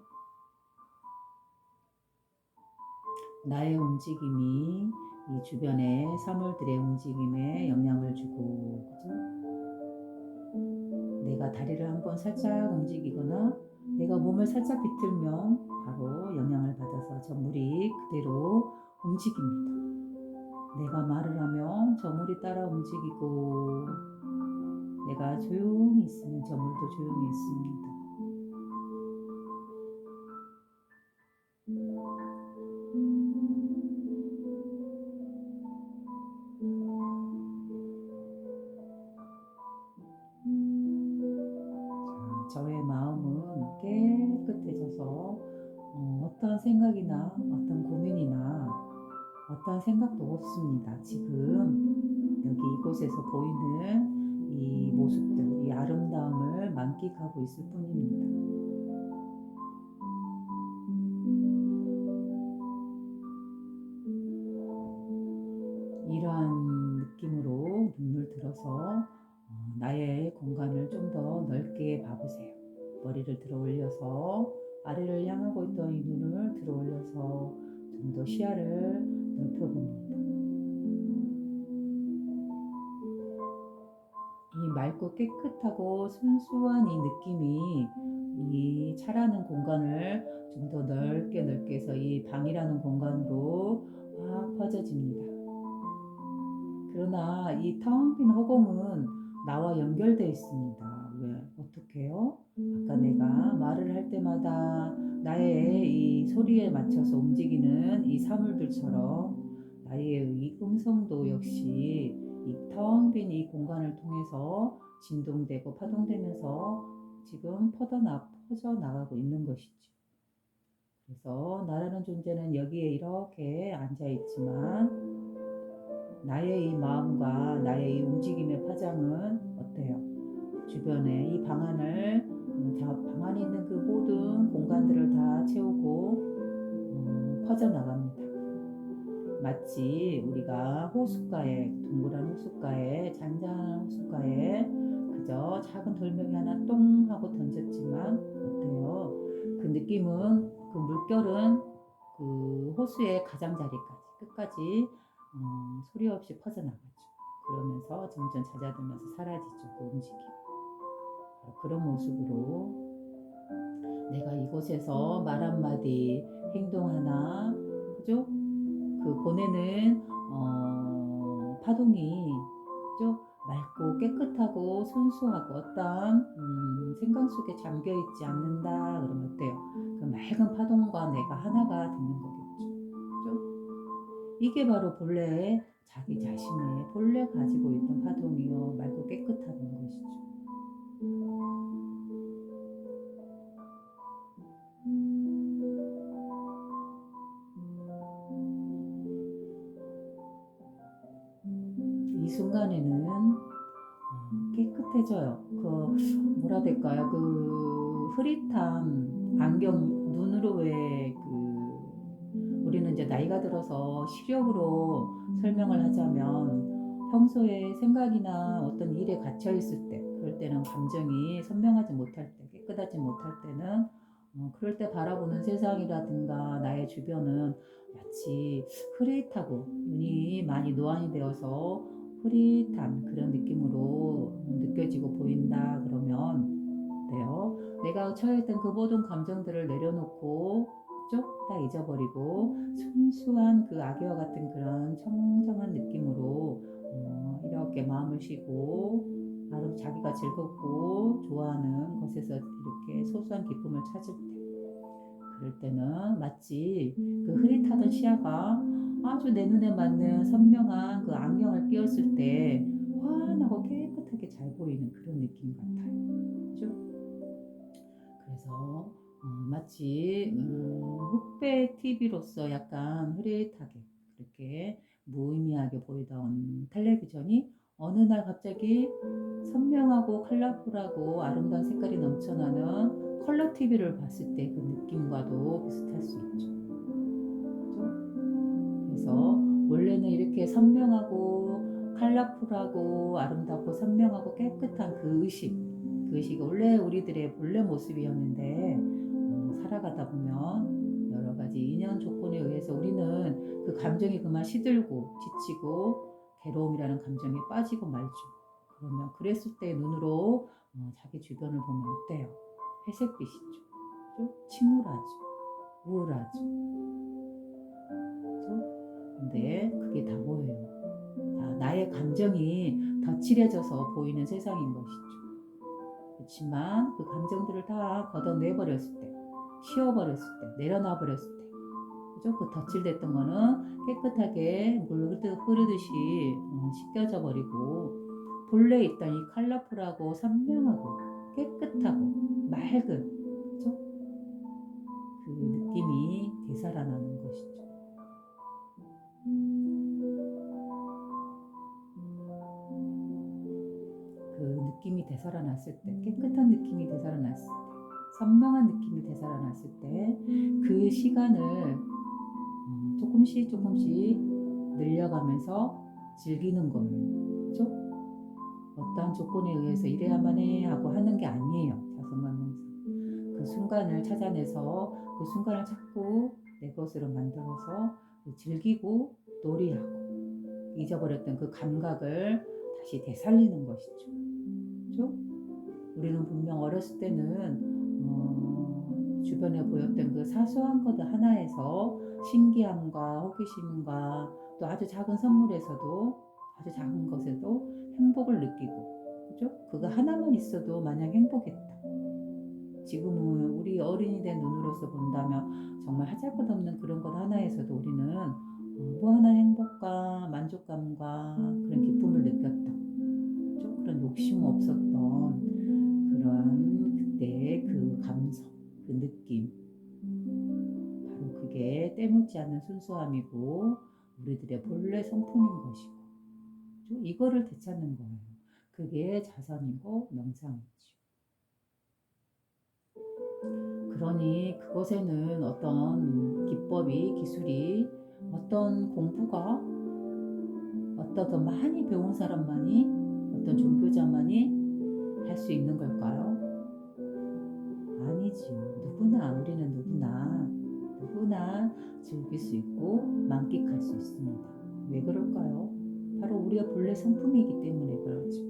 나의 움직임이 이 주변의 사물들의 움직임에 영향을 주고, 그죠? 내가 다리를 한번 살짝 움직이거나 내가 몸을 살짝 비틀면 바로 영향을 받아서 저 물이 그대로 움직입니다. 내가 말을 하면 저 물이 따라 움직이고 내가 조용히 있으면 저 물도 조용히 있습니다. 저의 마음은 깨끗해져서 어떤 생각이나 어떤 고민이나 어떤 생각도 없습니다. 지금 여기 이곳에서 보이는 이 모습들, 이 아름다움을 만끽하고 있을 뿐입니다. 이러한 느낌으로 눈을 들어서 나의 공간을 좀 더 넓게 봐보세요. 머리를 들어 올려서 아래를 향하고 있던 이 눈을 들어 올려서 좀 더 시야를 넓혀봅니다. 이 맑고 깨끗하고 순수한 이 느낌이 이 차라는 공간을 좀 더 넓게 해서 이 방이라는 공간으로 확 퍼져집니다. 그러나 이 텅 빈 허공은 나와 연결되어 있습니다. 왜? 어떻게요? 아까 내가 말을 할 때마다 나의 이 소리에 맞춰서 움직이는 이 사물들처럼 나의 이 음성도 역시 이 텅 빈 이 공간을 통해서 진동되고 파동되면서 지금 퍼져나가고 있는 것이죠. 그래서 나라는 존재는 여기에 이렇게 앉아있지만 나의 이 마음과 나의 이 움직임의 파장은 어때요? 주변에 이 방 안을 방 안에 있는 그 모든 공간들을 다 채우고 퍼져나갑니다. 마치 우리가 호숫가에, 동그란 호숫가에, 잔잔한 호숫가에 그저 작은 돌멩이 하나 똥 하고 던졌지만 어때요? 그 느낌은, 그 물결은 그 호수의 가장자리까지 끝까지 소리 없이 퍼져나가죠. 그러면서 점점 잦아들면서 사라지죠. 그 움직임. 그런 모습으로 내가 이곳에서 말 한마디, 행동 하나, 그죠? 그 보내는 파동이, 그죠? 맑고 깨끗하고 순수하고 어떠한 생각 속에 잠겨 있지 않는다. 그러면 어때요? 그 맑은 파동과 내가 하나가 되는 거겠죠. 그죠? 이게 바로 본래 자기 자신의 본래 가지고 있던 파동이요, 맑고 깨끗한 것이죠. 이 순간에는 깨끗해져요. 그 뭐라 될까요? 그 흐릿한 안경 눈으로 우리는 이제 나이가 들어서 시력으로 설명을 하자면 평소에 생각이나 어떤 일에 갇혀 있을 때, 그럴 때는 감정이 선명하지 못할 때, 깨끗하지 못할 때는 그럴 때 바라보는 세상이라든가 나의 주변은 마치 흐릿하고 눈이 많이 노안이 되어서 흐릿한 그런 느낌으로 느껴지고 보인다. 그러면 돼요. 내가 처해있던 그 모든 감정들을 내려놓고 쭉 다 잊어버리고 순수한 그 아기와 같은 그런 청정한 느낌으로 이렇게 마음을 쉬고 바로 자기가 즐겁고 좋아하는 것에서 이렇게 소소한 기쁨을 찾을 때, 그럴 때는 마치 그 흐릿하던 시야가 아주 내 눈에 맞는 선명한 그 안경을 끼웠을 때 환하고 깨끗하게 잘 보이는 그런 느낌 같아요. 그죠? 그래서 마치 흑백 TV로서 약간 흐릿하게 그렇게 무의미하게 보이던 텔레비전이 어느 날 갑자기 선명하고 컬러풀하고 아름다운 색깔이 넘쳐나는 컬러 TV를 봤을 때 그 느낌과도 비슷할 수 있죠. 그렇죠? 그래서 원래는 이렇게 선명하고 컬러풀하고 아름답고 선명하고 깨끗한 그 의식이 원래 우리들의 본래 모습이었는데 살아가다 보면 여러 가지 인연 조건에 의해서 우리는 그 감정이 그만 시들고 지치고 괴로움이라는 감정에 빠지고 말죠. 그러면 그랬을 때 눈으로 자기 주변을 보면 어때요? 회색빛이죠. 침울하죠. 우울하죠. 그렇죠? 근데 그게 다 뭐예요? 다 나의 감정이 덧칠해져서 보이는 세상인 것이죠. 그렇지만 그 감정들을 다 걷어내버렸을 때, 쉬어버렸을 때, 내려놔버렸을 때, 그죠? 그 덧칠됐던 거는 깨끗하게 물 흐르듯이 씻겨져 버리고 본래 있던 이 컬러풀하고 선명하고 깨끗하고 맑은, 그죠? 그 느낌이 되살아나는 것이죠. 그 느낌이 되살아났을 때, 깨끗한 느낌이 되살아났을 때, 선명한 느낌이 되살아났을 때, 그 시간을 조금씩 조금씩 늘려가면서 즐기는 거예요. 그죠? 어떠한 조건에 의해서 이래야만 해 하고 하는 게 아니에요. 자성감 명상. 그 순간을 찾아내서 그 순간을 자꾸 내 것으로 만들어서 즐기고 놀이하고 잊어버렸던 그 감각을 다시 되살리는 것이죠. 그죠? 우리는 분명 어렸을 때는 주변에 보였던 그 사소한 것 하나에서 신기함과 호기심과 또 아주 작은 선물에서도 아주 작은 것에도 행복을 느끼고, 그죠? 그거 하나만 있어도 마냥 행복했다. 지금은 우리 어른이 된 눈으로서 본다면 정말 하잘것없는 그런 것 하나에서도 우리는 무한한 행복과 만족감과 그런 기쁨을 느꼈다. 그죠? 그런 욕심 없었던 그러한 그때의 그 감성, 그 느낌, 바로 그게 때묻지 않는 순수함이고 우리들의 본래 성품인 것이고, 그죠? 이거를 되찾는 거예요. 그게 자선이고 명상이죠. 그러니 그것에는 어떤 기법이, 기술이 어떤 공부가 어떤 더 많이 배운 사람만이 어떤 종교자만이 할 수 있는 걸까요? 아니지요. 우리는 누구나 즐길 수 있고 만끽할 수 있습니다. 왜 그럴까요? 바로 우리가 본래 성품이기 때문에 그렇죠.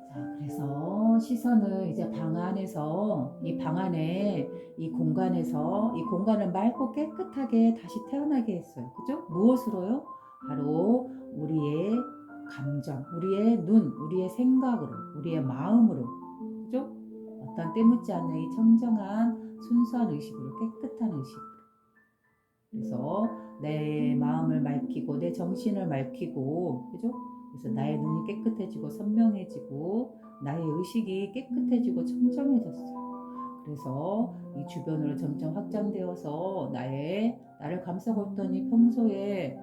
자, 그래서 시선을 이제 방 안에서 이 공간에서 이 공간을 맑고 깨끗하게 다시 태어나게 했어요. 그죠? 무엇으로요? 바로 우리의 감정, 우리의 눈, 우리의 생각으로, 우리의 마음으로, 그죠? 어떤 때묻지 않는 이 청정한 순수한 의식으로, 깨끗한 의식으로. 그래서 내 마음을 맑히고 내 정신을 맑히고, 그죠? 그래서 나의 눈이 깨끗해지고 선명해지고 나의 의식이 깨끗해지고 청정해졌어요. 그래서 이 주변으로 점점 확장되어서 나를 감싸고 있던 이 평소에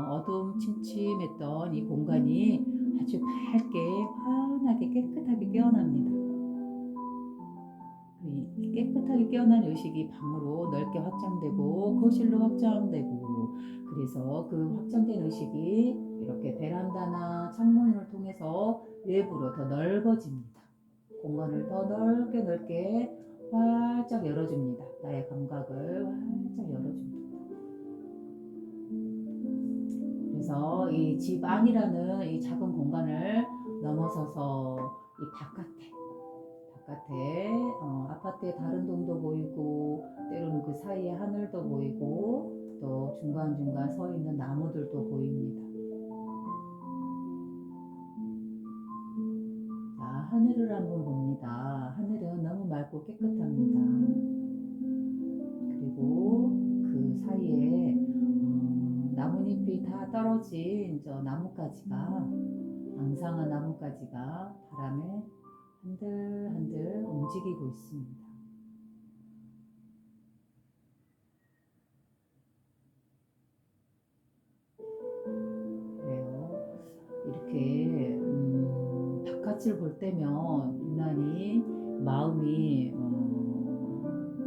어두움 침침했던 이 공간이 아주 밝게 환하게 깨끗하게 깨어납니다. 이 깨끗하게 깨어난 의식이 방으로 넓게 확장되고 거실로 확장되고, 그래서 그 확장된 의식이 이렇게 베란다나 창문을 통해서 외부로 더 넓어집니다. 공간을 더 넓게 활짝 열어줍니다. 나의 감각을 활짝 열어줍니다. 그래서 이 집 안이라는 이 작은 공간을 넘어서서 이 바깥에 아파트의 다른 동도 보이고, 때로는 그 사이에 하늘도 보이고, 또 중간중간 서 있는 나무들도 보입니다. 자, 하늘을 한번 봅니다. 하늘은 너무 맑고 깨끗합니다. 그리고 그 사이에 나뭇잎이 다 떨어진 저 나뭇가지가, 앙상한 나뭇가지가 바람에 한들한들 움직이고 있습니다. 그래요. 이렇게 바깥을 볼 때면 유난히 마음이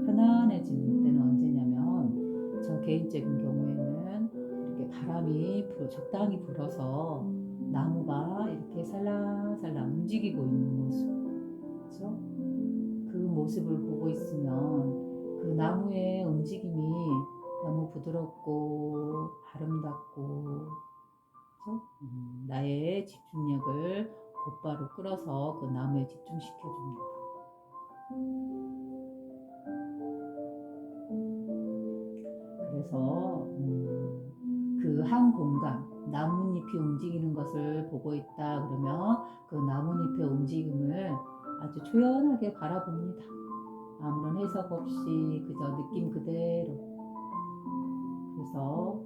편안해지는 때는 언제냐면, 저 개인적인 경우에는 이렇게 바람이 적당히 불어서 나무가 이렇게 살랑살랑 움직이고 있는 모습, 그렇죠? 그 모습을 보고 있으면 그 나무의 움직임이 너무 부드럽고 아름답고, 그렇죠? 나의 집중력을 곧바로 끌어서 그 나무에 집중시켜줍니다. 그래서 그 한 공간, 나뭇잎이 움직이는 것을 보고 있다 그러면 그 나뭇잎의 움직임을 아주 초연하게 바라봅니다. 아무런 해석 없이 그저 느낌 그대로. 그래서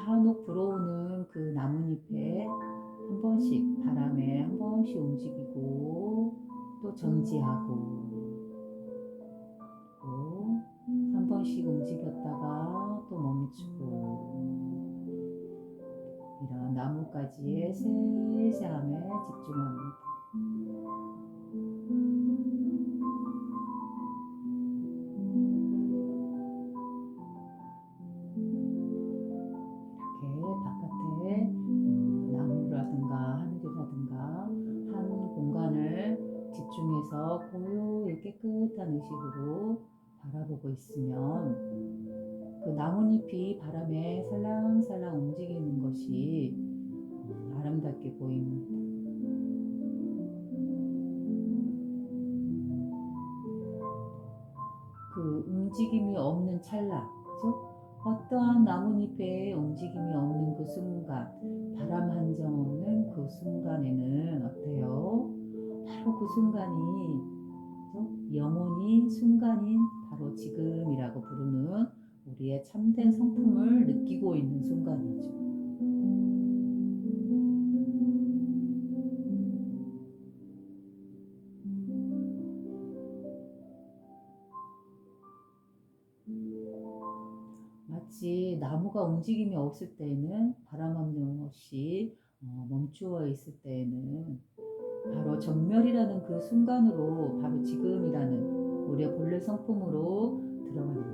간혹 불어오는 그 나뭇잎에 한 번씩, 바람에 한 번씩 움직이고, 또 정지하고, 또 한 번씩 움직였다가 또 멈추고, 이런 나뭇가지의 세세함에 집중합니다. 이렇게 바깥에 나무라든가 하늘이라든가 한 공간을 집중해서 고요히 깨끗한 의식으로 바라보고 있으면 그 나뭇잎이 바람에 살랑살랑 움직이는 것이 아름답게 보입니다. 그 움직임이 없는 찰나, 그죠? 어떠한 나뭇잎에 움직임이 없는 그 순간, 바람 한 점 없는 그 순간에는 어때요? 바로 그 순간이, 그죠? 영원히 순간인 바로 지금이라고 부르는 우리의 참된 성품을 느끼고 있는 순간이죠. 마치 나무 나무가 움직임이 없을 때에는 바람 한 점 없이 멈추어 있을 때에는 바로 정멸이라는 그 순간으로 바로 지금이라는 우리의 본래 성품으로 들어갑니다.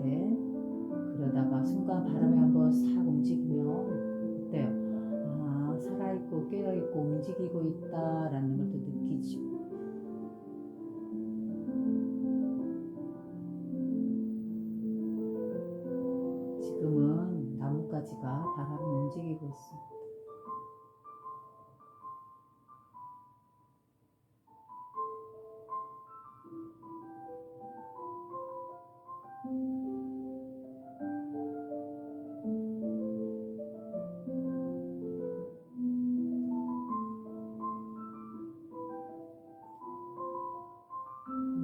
네. 그러다가 순간 바람이 한번 싹 움직이면 어때요? 아, 살아있고 깨어있고 움직이고 있다라는 걸 또 느끼죠. 지금은 나뭇가지가 바람이 움직이고 있습니다.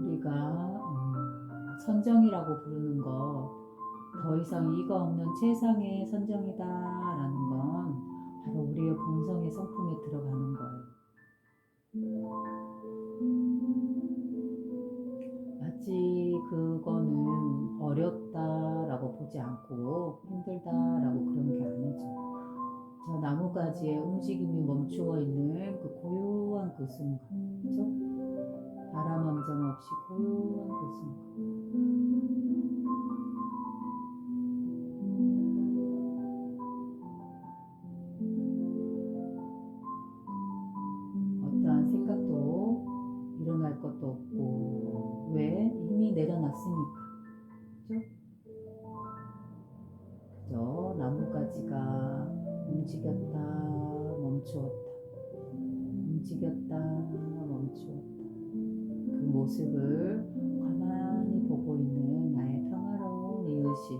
우리가 선정이라고 부르는 거, 더 이상 이가 없는 최상의 선정이다라는 건 바로 우리의 본성의 성품에 들어가는 거예요. 마치 그거는 어렵다라고 보지 않고 힘들다라고 그런 게 아니죠. 저 나뭇가지의 움직임이 멈추어 있는 그 고요한 그 순간, 그죠? 바람 한 점 없이 고요한 그 순간. 어떠한 생각도 일어날 것도 없고, 왜? 이미 내려놨으니까. 그죠? 그죠? 나뭇가지가 움직였다, 멈추었다. 움직였다, 멈추었다. 그 모습을 가만히 보고 있는 나의 평화로운 이 의식,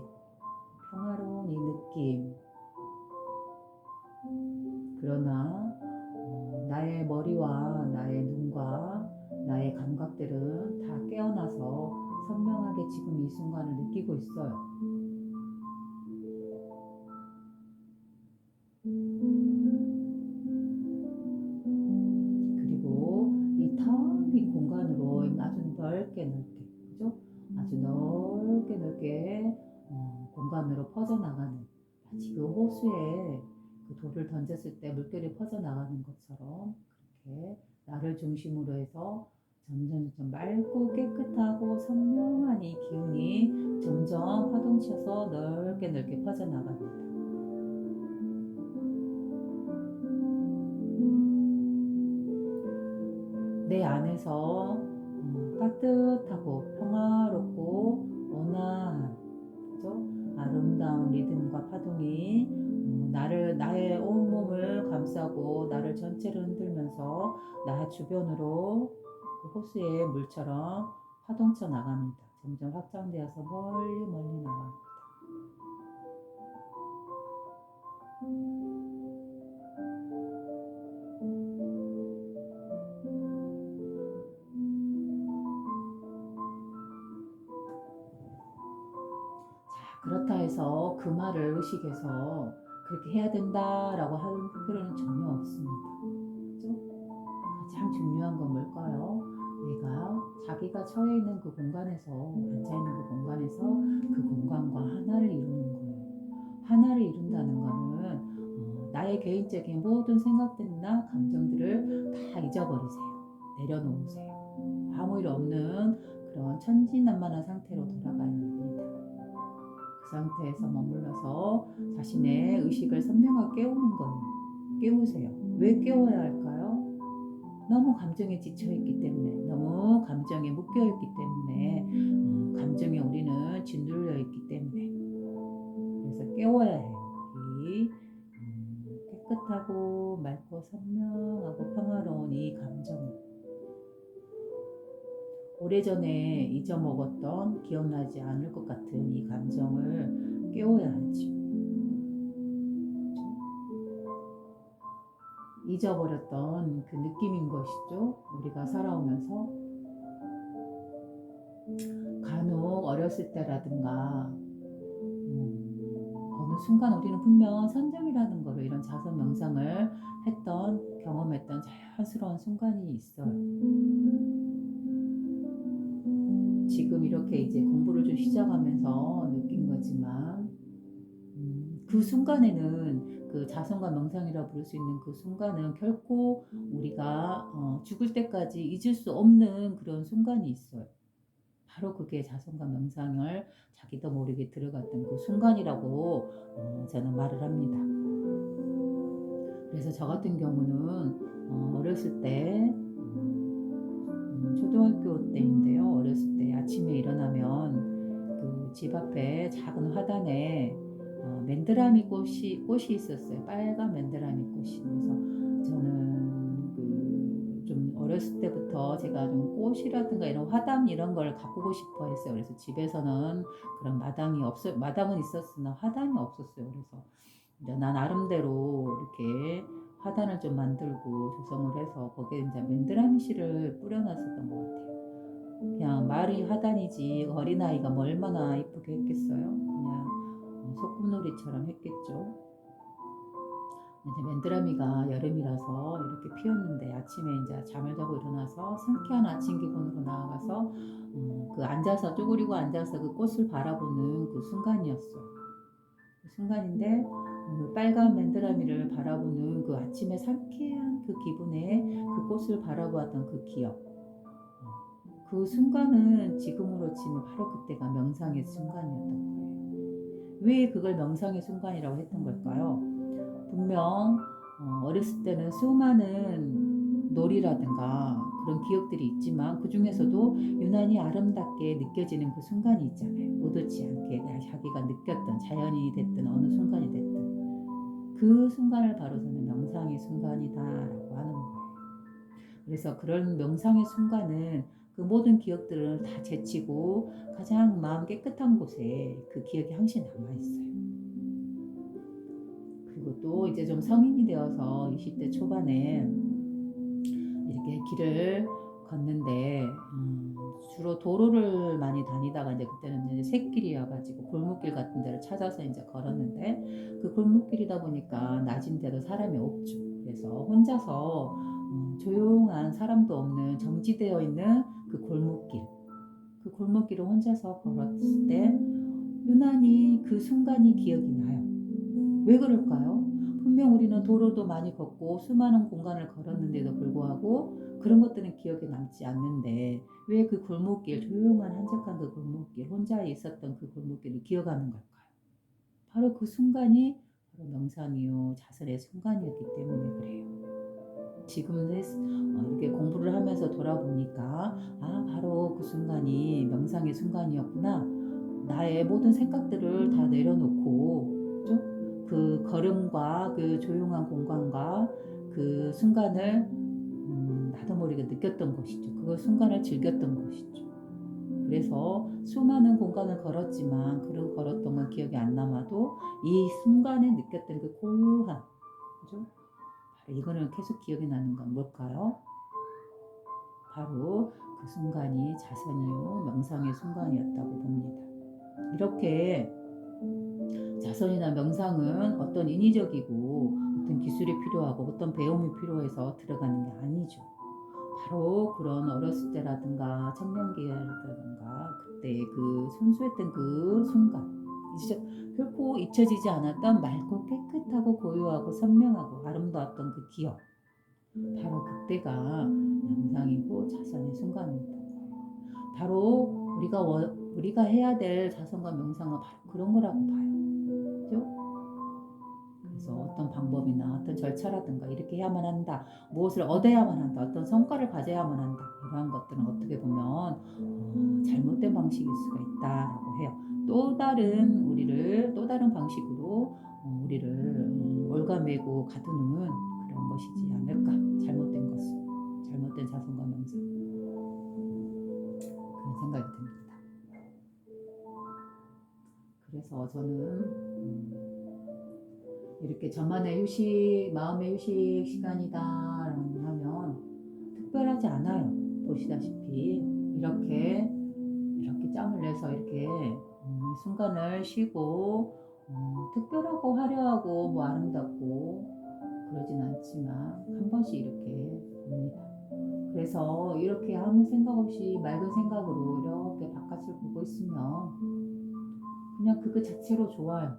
평화로운 이 느낌. 그러나 나의 머리와 나의 눈과 나의 감각들은 다 깨어나서 선명하게 지금 이 순간을 느끼고 있어요. 그리고 이 텅 빈 공간으로 아주 넓게 그죠? 아주 넓게 공간으로 퍼져나가는, 마치 그 호수에 그 돌을 던졌을 때 물결이 퍼져나가는 것처럼 그렇게 나를 중심으로 해서 점점 맑고 깨끗하고 선명한 이 기운이 점점 파동쳐서 넓게 퍼져나갑니다. 내 안에서 따뜻하고 평화롭고 온화한, 그죠? 아름다운 리듬과 파동이 나의 온몸을 감싸고 나를 전체를 흔들면서 나 주변으로 그 호수의 물처럼 파동쳐 나갑니다. 점점 확장되어서 멀리 나갑니다. 그렇다 해서 그 말을 의식해서 그렇게 해야 된다라고 하는 필요는 전혀 없습니다. 그죠? 가장 중요한 건 뭘까요? 내가 자기가 처해 있는 그 공간에서, 앉아 있는 그 공간에서 그 공간과 하나를 이루는 거예요. 하나를 이룬다는 거는 나의 개인적인 모든 생각들이나 감정들을 다 잊어버리세요. 내려놓으세요. 아무 일 없는 그런 천진난만한 상태로 돌아가야 합니다. 그 상태에서 머물러서 자신의 의식을 선명하게 깨우는 거예요. 깨우세요. 왜 깨워야 할까요? 너무 감정에 지쳐있기 때문에, 너무 감정에 묶여있기 때문에, 감정에 우리는 짓눌려 있기 때문에. 그래서 깨워야 해요. 이 깨끗하고 맑고 선명하고 평화로운 이 감정을, 오래전에 잊어먹었던, 기억나지 않을 것 같은 이 감정을 깨워야 하죠. 잊어버렸던 그 느낌인 것이죠. 우리가 살아오면서 간혹 어렸을 때라든가 어느 순간 우리는 분명 선정이라는 거를, 이런 자선 명상을 경험했던 자연스러운 순간이 있어요. 지금 이렇게 이제 공부를 좀 시작하면서 느낀 거지만 그 순간에는 그 자성과 명상이라 부를 수 있는 그 순간은 결코 우리가 죽을 때까지 잊을 수 없는 그런 순간이 있어요. 바로 그게 자성과 명상을 자기도 모르게 들어갔던 그 순간이라고 저는 말을 합니다. 그래서 저 같은 경우는 어렸을 때 초등학교 때인데요. 어렸을 때 아침에 일어나면 그 집 앞에 작은 화단에 맨드라미 꽃이 있었어요. 빨간 맨드라미 꽃이. 그래서 저는 그 좀 어렸을 때부터 제가 좀 꽃이라든가 이런 화단 이런 걸 가꾸고 싶어 했어요. 그래서 집에서는 그런 마당은 있었으나 화단이 없었어요. 그래서 이제 나 나름대로 이렇게 화단을 좀 만들고 조성을 해서 거기에 이제 맨드라미 씨를 뿌려놨었던 것 같아요. 그냥 말이 화단이지 어린아이가 뭐 얼마나 이쁘게 했겠어요. 그냥 소꿉놀이처럼 했겠죠. 이제 맨드라미가 여름이라서 이렇게 피었는데 아침에 이제 잠을 자고 일어나서 상쾌한 아침 기분으로 나아가서 그 앉아서 쪼그리고 앉아서 그 꽃을 바라보는 그 순간이었어요. 그 순간인데 그 빨간 맨드라미를 바라보는 그 아침의 상쾌한 그 기분에 그 꽃을 바라보았던 그 기억. 그 순간은 지금으로 치면 바로 그때가 명상의 순간이었던 거예요. 왜 그걸 명상의 순간이라고 했던 걸까요? 분명 어렸을 때는 수많은 놀이라든가 그런 기억들이 있지만 그 중에서도 유난히 아름답게 느껴지는 그 순간이 있잖아요. 의도치 않게 자기가 느꼈던 자연이 됐든 어느 순간이 됐든 그 순간을 바로 저는 명상의 순간이다라고 하는 거예요. 그래서 그런 명상의 순간은 그 모든 기억들을 다 제치고 가장 마음 깨끗한 곳에 그 기억이 항상 남아있어요. 그리고 또 이제 좀 성인이 되어서 20대 초반에 이렇게 길을 걷는데 주로 도로를 많이 다니다가 이제 그때는 이제 샛길이어가지고 골목길 같은 데를 찾아서 이제 걸었는데 그 골목길이다 보니까 낮인데도 사람이 없죠. 그래서 혼자서 조용한 사람도 없는 정지되어 있는 그 골목길을 혼자서 걸었을 때 유난히 그 순간이 기억이 나요. 왜 그럴까요? 분명 우리는 도로도 많이 걷고 수많은 공간을 걸었는데도 불구하고 그런 것들은 기억에 남지 않는데 왜 그 골목길, 조용한 한적한 그 골목길, 혼자 있었던 그 골목길을 기억하는 걸까요? 바로 그 순간이 바로 명상이요, 자선의 순간이었기 때문에 그래요. 지금은 이렇게 공부를 하면서 돌아보니까 바로 그 순간이 명상의 순간이었구나. 나의 모든 생각들을 다 내려놓고 그죠? 그 걸음과 그 조용한 공간과 그 순간을 나도 모르게 느꼈던 것이죠. 그 순간을 즐겼던 것이죠. 그래서 수많은 공간을 걸었지만 그런 걸었던 건 기억이 안 남아도 이 순간에 느꼈던 그 고요한 그죠? 바로 이거는 계속 기억이 나는 건 뭘까요? 바로 그 순간이 자선이요 명상의 순간이었다고 봅니다. 이렇게 자선이나 명상은 어떤 인위적이고 어떤 기술이 필요하고 어떤 배움이 필요해서 들어가는 게 아니죠. 바로 그런 어렸을 때라든가 청년기라든가 그때 그 순수했던 그 순간 결코 잊혀지지 않았던 맑고 깨끗하고 고요하고 선명하고 아름다웠던 그 기억 바로 그때가 명상이고 자선의 순간입니다. 바로 우리가 해야 될 자선과 명상은 바로 그런 거라고 봐요. 그죠? 그래서 어떤 방법이나 어떤 절차라든가 이렇게 해야만 한다. 무엇을 얻어야만 한다. 어떤 성과를 가져야만 한다. 이러한 것들은 어떻게 보면 잘못된 방식일 수가 있다라고 해요. 또 다른 방식으로 우리를 올가매고 가두는 그런 것이지 않을까. 잘못된 것은. 잘못된 자선과 명상. 그런 생각이 듭니다. 그래서 저는 이렇게 저만의 휴식, 마음의 휴식 시간이다라고 하면 특별하지 않아요. 보시다시피 이렇게 짬을 내서 이렇게 순간을 쉬고 특별하고 화려하고 뭐 아름답고 그러진 않지만 한 번씩 이렇게 봅니다. 그래서 이렇게 아무 생각 없이 맑은 생각으로 이렇게 바깥을 보고 있으면 그냥 그거 자체로 좋아요.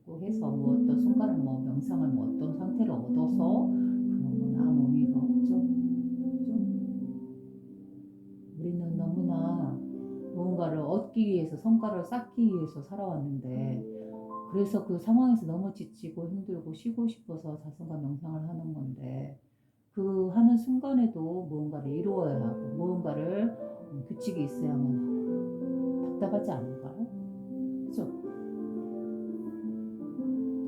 그것을 해서 뭐 어떤 순간을 뭐 명상을 뭐 어떤 상태를 얻어서 그런 건 아무 의미가 없죠. 그죠? 우리는 너무나 무언가를 얻기 위해서 성과를 쌓기 위해서 살아왔는데 그래서 그 상황에서 너무 지치고 힘들고 쉬고 싶어서 자성과 명상을 하는 건데 그 하는 순간에도 무언가를 이루어야 하고 무언가를 규칙이 있어야만 하고 답답하지 않을까요? 그죠?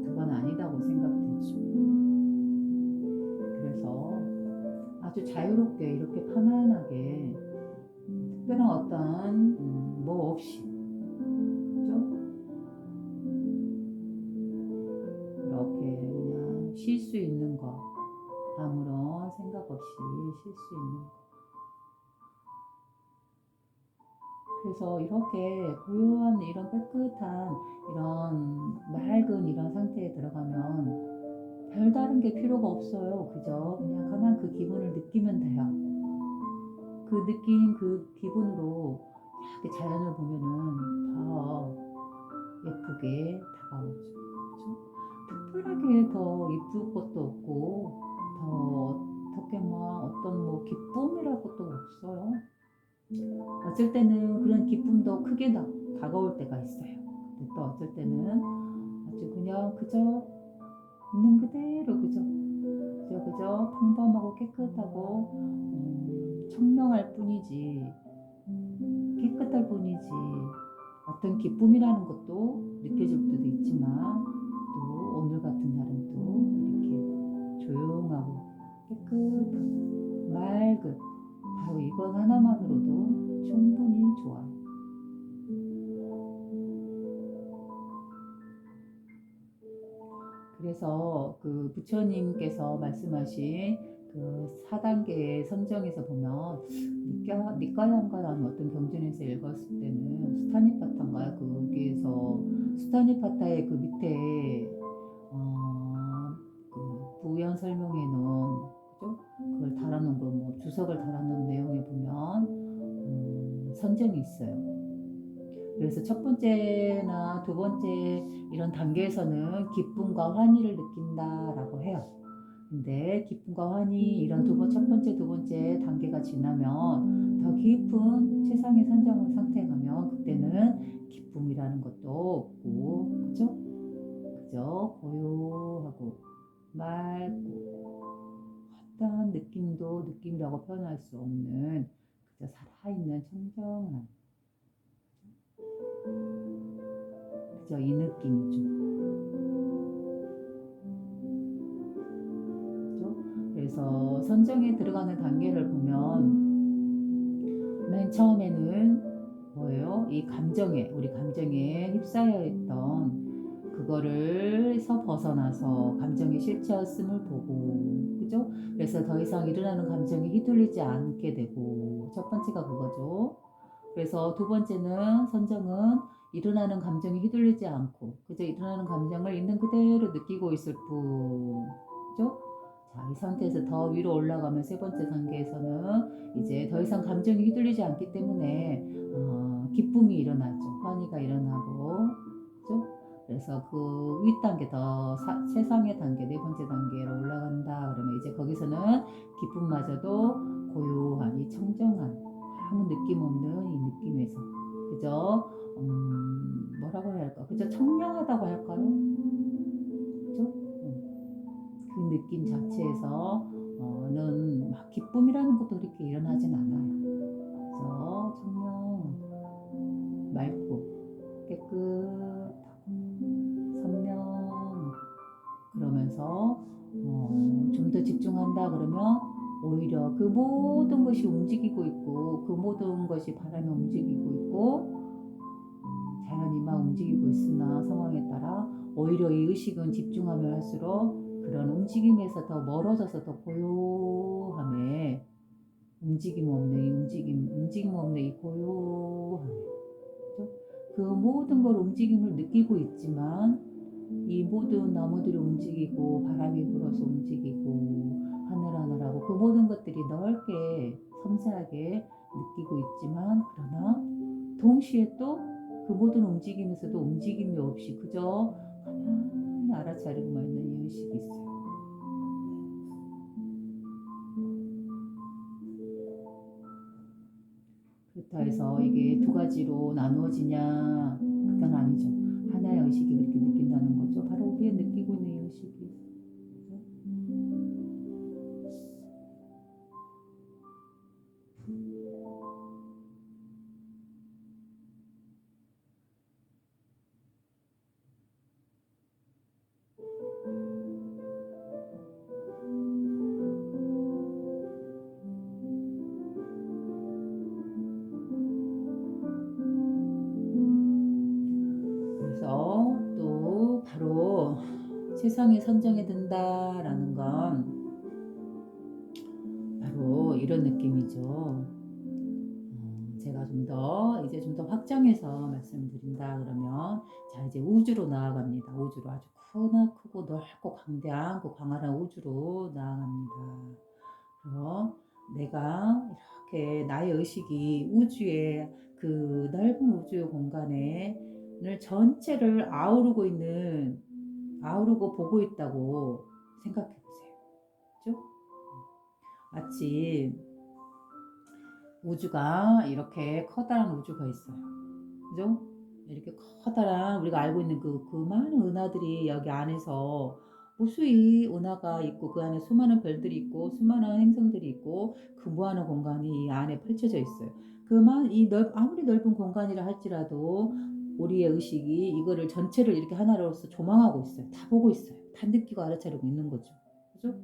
그건 아니다고 생각되죠. 그래서 아주 자유롭게 이렇게 편안하게 특별한 어떤 뭐 없이 그죠? 이렇게 그냥 쉴 수 있는 거 아무런 생각 없이 쉴 수 있는 거. 그래서 이렇게 고요한 이런 깨끗한 이런 맑은 이런 상태에 들어가면 별다른 게 필요가 없어요. 그죠? 그냥 가만 그 기분을 느끼면 돼요. 그 느낀 그 기분으로 이렇게 자연을 보면은 더 예쁘게 다가오죠. 그죠? 특별하게 더 이쁠 것도 없고 더 어떻게 뭐 어떤 뭐 기쁨이랄 것도 없어요. 어쩔 때는 그런 기쁨도 크게 다가올 때가 있어요. 근데 또 어쩔 때는 아주 그냥 그저 있는 그대로 그저 평범하고 깨끗하고 청명할 뿐이지 깨끗할 뿐이지 어떤 기쁨이라는 것도 느껴질 때도 있지만 또 오늘 같은 날은 또 이렇게 조용하고 깨끗하고 맑은 바로 이것 하나만으로도 충분히 좋아요. 그래서 그 부처님께서 말씀하신 그 4단계의 선정에서 보면 니까양가라는 어떤 경전에서 읽었을 때는 수타니파타인가요? 거기에서 수타니파타의 그 밑에 그 부연 설명해 놓은 그죠? 그걸 달아놓은 거뭐 주석을 달아놓은 내용에 보면 선정이 있어요. 그래서 첫 번째나 두 번째 이런 단계에서는 기쁨과 환희를 느낀다라고 해요. 근데 기쁨과 환희 이런 첫 번째, 두 번째 단계가 지나면 더 깊은 최상의 선정 상태에 가면 그때는 기쁨이라는 것도 없고, 그죠? 그죠? 고요하고 맑고 어떠한 느낌도 느낌이라고 표현할 수 없는 그저 살아있는 청정한 그저 이 느낌이죠. 그죠? 그래서 선정에 들어가는 단계를 보면 맨 처음에는 뭐예요? 이 감정에 우리 감정에 휩싸여 있던 그거를서 벗어나서 감정의 실체였음을 보고 그죠? 그래서 더 이상 일어나는 감정이 휘둘리지 않게 되고 첫 번째가 그거죠. 그래서 두 번째는 선정은 일어나는 감정이 휘둘리지 않고 그저 일어나는 감정을 있는 그대로 느끼고 있을 뿐 그죠? 자, 이 상태에서 더 위로 올라가면 세 번째 단계에서는 이제 더 이상 감정이 휘둘리지 않기 때문에 기쁨이 일어나죠. 환희가 일어나고 그죠? 그래서 그 윗단계 더 최상의 단계 네 번째 단계로 올라간다 그러면 이제 거기서는 기쁨마저도 고요한 이 청정한 아무 느낌 없는 이 느낌에서 그저 뭐라고 해야 할까 그저 청량하다고 할까요? 그죠? 그 느낌 자체에서 막 기쁨이라는 것도 그렇게 일어나진 않아요. 그래서 청량 맑고 깨끗하고 선명 그러면서 좀 더 집중한다 그러면 오히려 그 모든 것이 움직이고 있고 그 모든 것이 바람에 움직이고 있고 자연이 막 움직이고 있으나 상황에 따라 오히려 이 의식은 집중하면 할수록 그런 움직임에서 더 멀어져서 더 고요함에 움직임 없는 이 움직임 없는 이 고요함에 그 모든 걸 움직임을 느끼고 있지만 이 모든 나무들이 움직이고 바람이 불어서 움직이고 하늘하늘하고 그 모든 것들이 넓게 섬세하게 느끼고 있지만 그러나 동시에 또 그 모든 움직임에서도 움직임이 없이 그저 가만히 알아차리고만 있는 이 의식이 있어요. 그렇다 해서 이게 두 가지로 나누어지냐? 그건 아니죠. 하나의 의식이 그렇게 느낀다는 거죠. 바로 우리의 느끼고 있는 이 의식이. 그래서 또 바로 세상에 선정이 든다라는 건 바로 이런 느낌이죠. 제가 이제 좀 더 확장해서 말씀드린다 그러면, 자, 이제 우주로 나아갑니다. 우주로 아주 크고 넓고 광대한 그 광활한 우주로 나아갑니다. 그럼 내가 이렇게 나의 의식이 우주의 그 넓은 우주의 공간을 전체를 아우르고 보고 있다고 생각해 보세요. 그죠? 마치 우주가 이렇게 커다란 우주가 있어요. 그죠? 이렇게 커다란 우리가 알고 있는 그 많은 은하들이 여기 안에서 무수히 은하가 있고 그 안에 수많은 별들이 있고 수많은 행성들이 있고 그 무한한 공간이 이 안에 펼쳐져 있어요. 아무리 넓은 공간이라 할지라도 우리의 의식이 이거를 전체를 이렇게 하나로서 조망하고 있어요. 다 보고 있어요. 다 느끼고 알아차리고 있는 거죠. 그죠?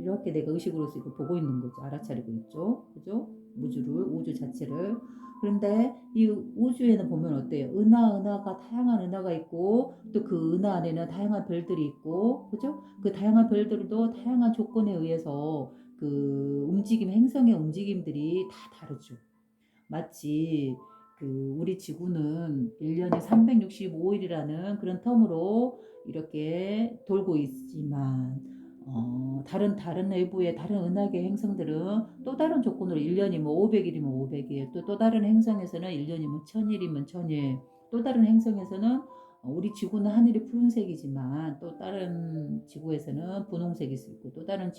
이렇게 내가 의식으로서 이걸 보고 있는 거죠. 알아차리고 있죠. 그죠? 우주 자체를. 그런데 이 우주에는 보면 어때요? 다양한 은하가 있고, 또 그 은하 안에는 다양한 별들이 있고, 그죠? 그 다양한 별들도 다양한 조건에 의해서 행성의 움직임들이 다 다르죠. 마치 우리 지구는 1년에 365일이라는 그런 텀으로 이렇게 돌고 있지만, 다른 외부의 다른 은하계 행성들은 또 다른 조건으로 1년이 뭐 500일이면 500일, 또 다른 행성에서는 1년이 뭐 1000일이면 1000일, 또 다른 행성에서는 우리 지구는 하늘이 푸른색이지만 또 다른 지구에서는 분홍색일 수 있고, 또 다른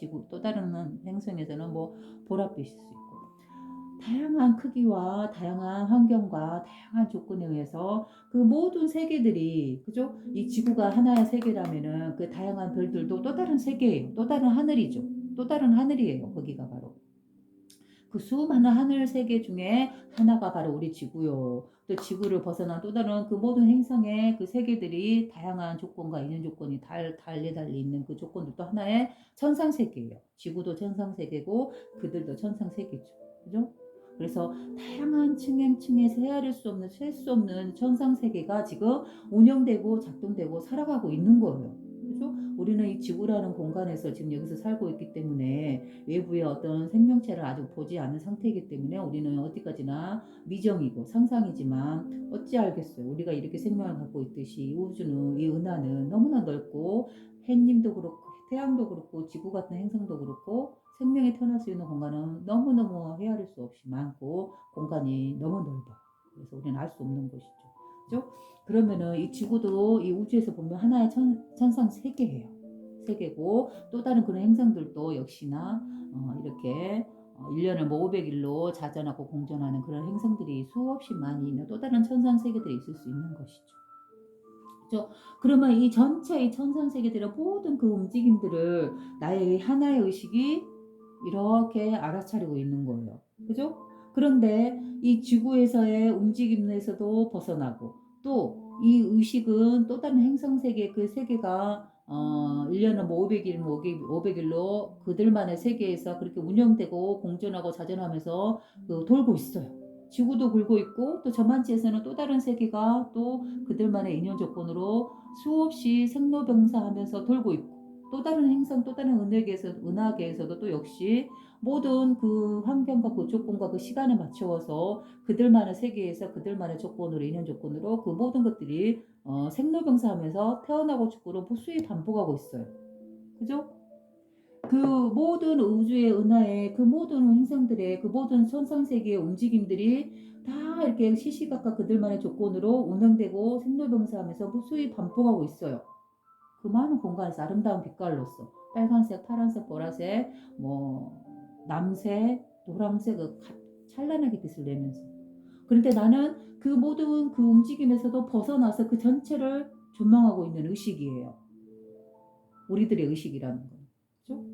행성에서는 뭐 보랏빛일 수 있고, 다양한 크기와 다양한 환경과 다양한 조건에 의해서 그 모든 세계들이, 그죠? 이 지구가 하나의 세계라면은 그 다양한 별들도 또 다른 세계예요. 또 다른 하늘이죠. 또 다른 하늘이에요. 거기가 바로. 그 수많은 하늘 세계 중에 하나가 바로 우리 지구요. 또 지구를 벗어난 또 다른 그 모든 행성의 그 세계들이 다양한 조건과 인연 조건이 달리 있는 그 조건들도 하나의 천상 세계예요. 지구도 천상 세계고 그들도 천상 세계죠. 그죠? 그래서 다양한 층행층에 셀 수 없는 천상 세계가 지금 운영되고 작동되고 살아가고 있는 거예요. 그죠? 우리는 이 지구라는 공간에서 지금 여기서 살고 있기 때문에 외부의 어떤 생명체를 아직 보지 않은 상태이기 때문에 우리는 어디까지나 미정이고 상상이지만 어찌 알겠어요. 우리가 이렇게 생명을 갖고 있듯이 이 은하는 너무나 넓고, 햇님도 그렇고 태양도 그렇고 지구 같은 행성도 그렇고 생명이 태어날 수 있는 공간은 너무너무 헤아릴 수 없이 많고 공간이 너무 넓어. 그래서 우리는 알 수 없는 것이죠. 그죠? 그러면은 이 지구도 이 우주에서 보면 하나의 천상 세계예요. 세계고, 또 다른 그런 행성들도 역시나 이렇게 1년을 뭐 500일로 자전하고 공전하는 그런 행성들이 수없이 많이 있는 또 다른 천상 세계들이 있을 수 있는 것이죠. 그죠? 그러면 이 전체 이 천상 세계들의 모든 그 움직임들을 나의 하나의 의식이 이렇게 알아차리고 있는 거예요. 그죠? 그런데 이 지구에서의 움직임에서도 벗어나고, 또 이 의식은 또 다른 행성 세계, 그 세계가 1년은 뭐 500일, 뭐 500일로 그들만의 세계에서 그렇게 운영되고 공존하고 자전하면서 돌고 있어요. 지구도 굴고 있고, 또 저만치에서는 또 다른 세계가 또 그들만의 인연 조건으로 수없이 생로병사하면서 돌고 있고, 또 다른 행성, 또 다른 은하계에서도 또 역시 모든 그 환경과 그 조건과 그 시간에 맞추어서 그들만의 세계에서 그들만의 조건으로, 인연 조건으로 그 모든 것들이 생로병사하면서 태어나고 죽고를 무수히 반복하고 있어요. 그죠? 그 모든 우주의 은하의 그 모든 행성들의 그 모든 천상세계의 움직임들이 다 이렇게 시시각각 그들만의 조건으로 운행되고 생로병사하면서 무수히 반복하고 있어요. 그 많은 공간에서 아름다운 빛깔로서 빨간색, 파란색, 보라색, 뭐 남색, 노란색 찬란하게 빛을 내면서. 그런데 나는 그 모든 그 움직임에서도 벗어나서 그 전체를 조망하고 있는 의식이에요. 우리들의 의식이라는 거. 그렇죠?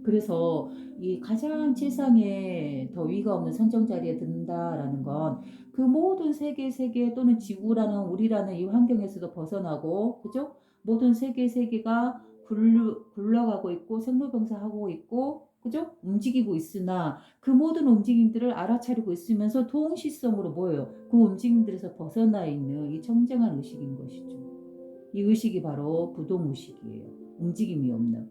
그래서 이 가장 지상에 더 위가 없는 선정 자리에 든다라는 건 그 모든 세계 또는 지구라는 우리라는 이 환경에서도 벗어나고, 그죠? 모든 세계가 굴러가고 있고 생로병사하고 있고, 그죠? 움직이고 있으나 그 모든 움직임들을 알아차리고 있으면서 동시성으로 뭐예요? 그 움직임들에서 벗어나 있는 이 청정한 의식인 것이죠. 이 의식이 바로 부동의식이에요. 움직임이 없는.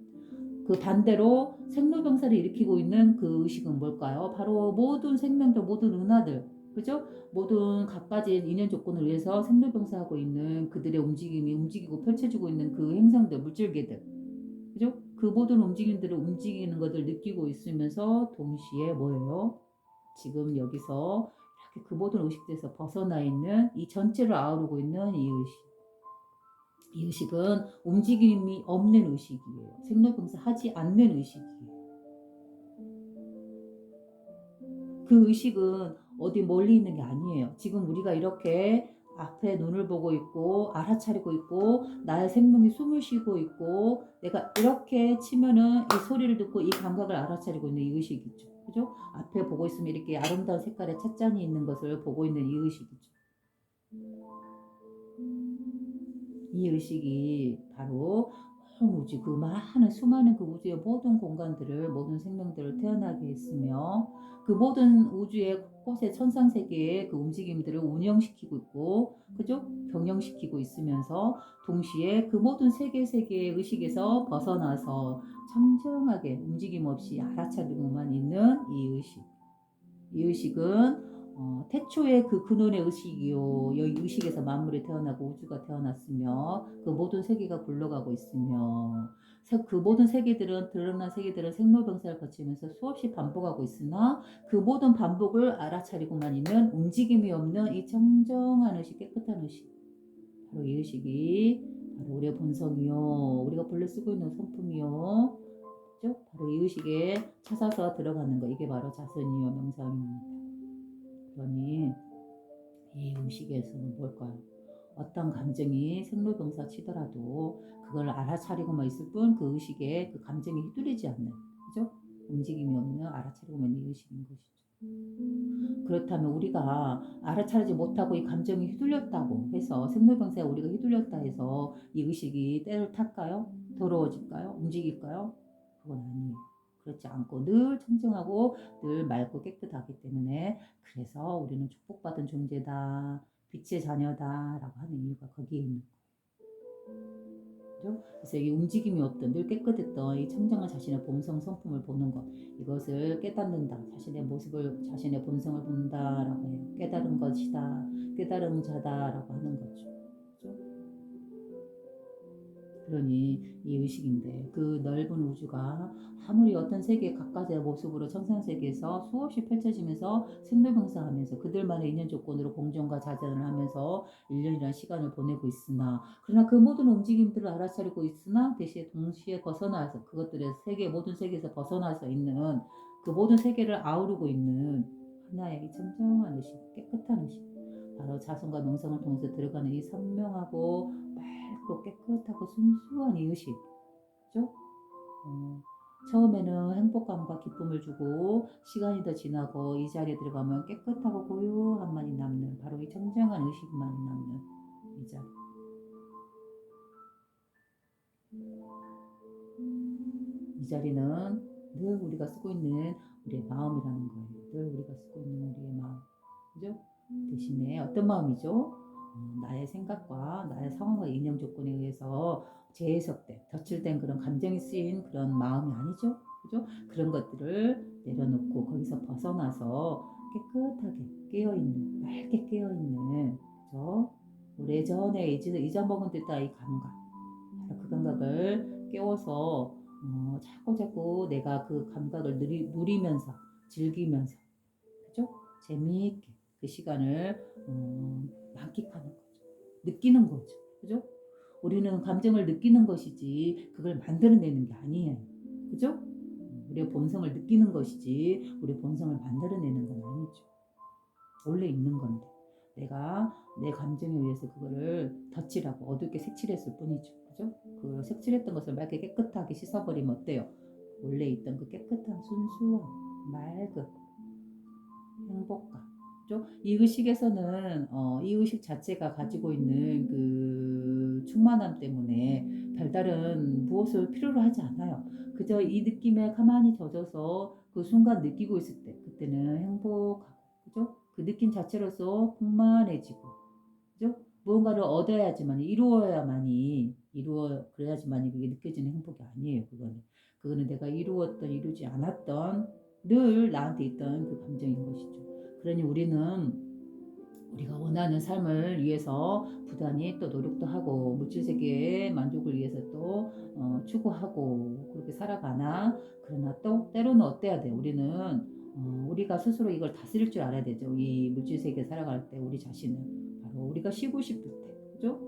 그 반대로 생로병사를 일으키고 있는 그 의식은 뭘까요? 바로 모든 생명들, 모든 은하들, 그죠? 모든 갖가지 인연 조건을 위해서 생로병사하고 있는 그들의 움직임이 움직이고 펼쳐지고 있는 그 행성들, 물질계들, 그죠? 그 모든 움직임들을 움직이는 것을 느끼고 있으면서 동시에 뭐예요? 지금 여기서 이렇게 그 모든 의식들에서 벗어나 있는 이 전체를 아우르고 있는 이 의식. 이 의식은 움직임이 없는 의식이에요. 생로병사 하지 않는 의식이에요. 그 의식은 어디 멀리 있는 게 아니에요. 지금 우리가 이렇게 앞에 눈을 보고 있고 알아차리고 있고 나의 생명이 숨을 쉬고 있고 내가 이렇게 치면은 이 소리를 듣고 이 감각을 알아차리고 있는 이 의식이죠. 그죠? 앞에 보고 있으면 이렇게 아름다운 색깔의 찻잔이 있는 것을 보고 있는 이 의식이죠. 이 의식이 바로 온 우주, 그 많은 수많은 그 우주의 모든 공간들을, 모든 생명들을 태어나게 했으며 그 모든 우주의 곳곳의 천상세계의 그 움직임들을 운영시키고 있고, 그죠? 경영시키고 있으면서 동시에 그 모든 세계의 의식에서 벗어나서 청정하게 움직임 없이 알아차리고만 있는 이 의식. 이 의식은 태초의 그 근원의 의식이요. 여기 의식에서 만물이 태어나고 우주가 태어났으며 그 모든 세계가 굴러가고 있으며 그 모든 세계들은 드러난 세계들은 생로병사를 거치면서 수없이 반복하고 있으나 그 모든 반복을 알아차리고만 있는 움직임이 없는 이 청정한 의식, 깨끗한 의식. 바로 이 의식이 바로 우리의 본성이요. 우리가 본래 쓰고 있는 성품이요. 그죠? 바로 이 의식에 찾아서 들어가는 거. 이게 바로 자선이요 명상입니다. 그러니 이 의식에서는 뭘까요? 어떤 감정이 생로병사 치더라도 그걸 알아차리고만 있을 뿐 그 의식에 그 감정이 휘둘리지 않는, 그죠? 움직임이 없는 알아차리고만 있는 의식인 것이죠. 그렇다면 우리가 알아차리지 못하고 이 감정이 휘둘렸다고 해서 생로병사에 우리가 휘둘렸다 해서 이 의식이 때를 탈까요? 더러워질까요? 움직일까요? 그건 아니에요. 그렇지 않고 늘 청정하고 늘 맑고 깨끗하기 때문에 그래서 우리는 축복받은 존재다, 빛의 자녀다라고 하는 이유가 거기에 있는 거죠. 그래서 이 움직임이 없던 늘 깨끗했던 이 청정한 자신의 본성 성품을 보는 것, 이것을 깨닫는다. 자신의 모습을, 자신의 본성을 본다라고 해요. 깨달은 것이다, 깨달은 자다라고 하는 거죠. 그렇죠? 그러니 이 의식인데 그 넓은 우주가 아무리 어떤 세계 각가지의 모습으로 청상세계에서 수없이 펼쳐지면서 생로병사하면서 그들만의 인연 조건으로 공존과 자전을 하면서 1년이라는 시간을 보내고 있으나, 그러나 그 모든 움직임들을 알아차리고 있으나 대신에 동시에 벗어나서 그것들의 세계, 모든 세계에서 벗어나서 있는 그 모든 세계를 아우르고 있는 하나의 이 청정한 의식, 깨끗한 의식, 바로 자성과 명성을 통해서 들어가는 이 선명하고 맑고 깨끗하고 순수한 이 의식, 그죠? 처음에는 행복감과 기쁨을 주고 시간이 더 지나고 이 자리에 들어가면 깨끗하고 고요함만이 남는, 바로 이 청정한 의식만이 남는 이 자리. 이 자리는 늘 우리가 쓰고 있는 우리의 마음이라는 거예요. 늘 우리가 쓰고 있는 우리의 마음, 그죠? 대신에 어떤 마음이죠? 나의 생각과 나의 상황과 인연 조건에 의해서 재해석된, 덧칠된 그런 감정이 쓰인 그런 마음이 아니죠. 그죠? 그런 것들을 내려놓고 거기서 벗어나서 깨끗하게 깨어있는, 맑게 깨어있는, 그죠? 오래전에 잊어먹은 듯한 이 감각, 바로 그 감각을 깨워서 자꾸자꾸 내가 그 감각을 누리면서 즐기면서 그죠? 재미있게 그 시간을 만끽하는 거죠. 느끼는 거죠. 그죠? 우리는 감정을 느끼는 것이지 그걸 만들어내는 게 아니에요. 그죠? 우리의 본성을 느끼는 것이지 우리의 본성을 만들어내는 건 아니죠. 원래 있는 건데 내가 내 감정에 의해서 그거를 덧칠하고 어둡게 색칠했을 뿐이죠. 그죠? 그 색칠했던 것을 맑게 깨끗하게 씻어버리면 어때요? 원래 있던 그 깨끗한 순수한 맑은 행복감. 그죠? 이 의식에서는 이 의식 자체가 가지고 있는 그 충만함 때문에 별다른 무엇을 필요로 하지 않아요. 그저 이 느낌에 가만히 젖어서 그 순간 느끼고 있을 때 그때는 행복하고 그죠? 그 느낌 자체로서 풍만해지고 그죠? 무언가를 얻어야지만 그래야지만이 그게 느껴지는 행복이 아니에요. 그거는 내가 이루었던 이루지 않았던 늘 나한테 있던 그 감정인 것이죠. 그러니 우리가 원하는 삶을 위해서 부단히 또 노력도 하고 물질 세계의 만족을 위해서 또 추구하고 그렇게 살아가나 그러나 또 때로는 어때야 돼? 우리가 스스로 이걸 다스릴 줄 알아야 되죠. 이 물질 세계 살아갈 때 우리 자신을 바로 우리가 쉬고 싶을 때, 그죠?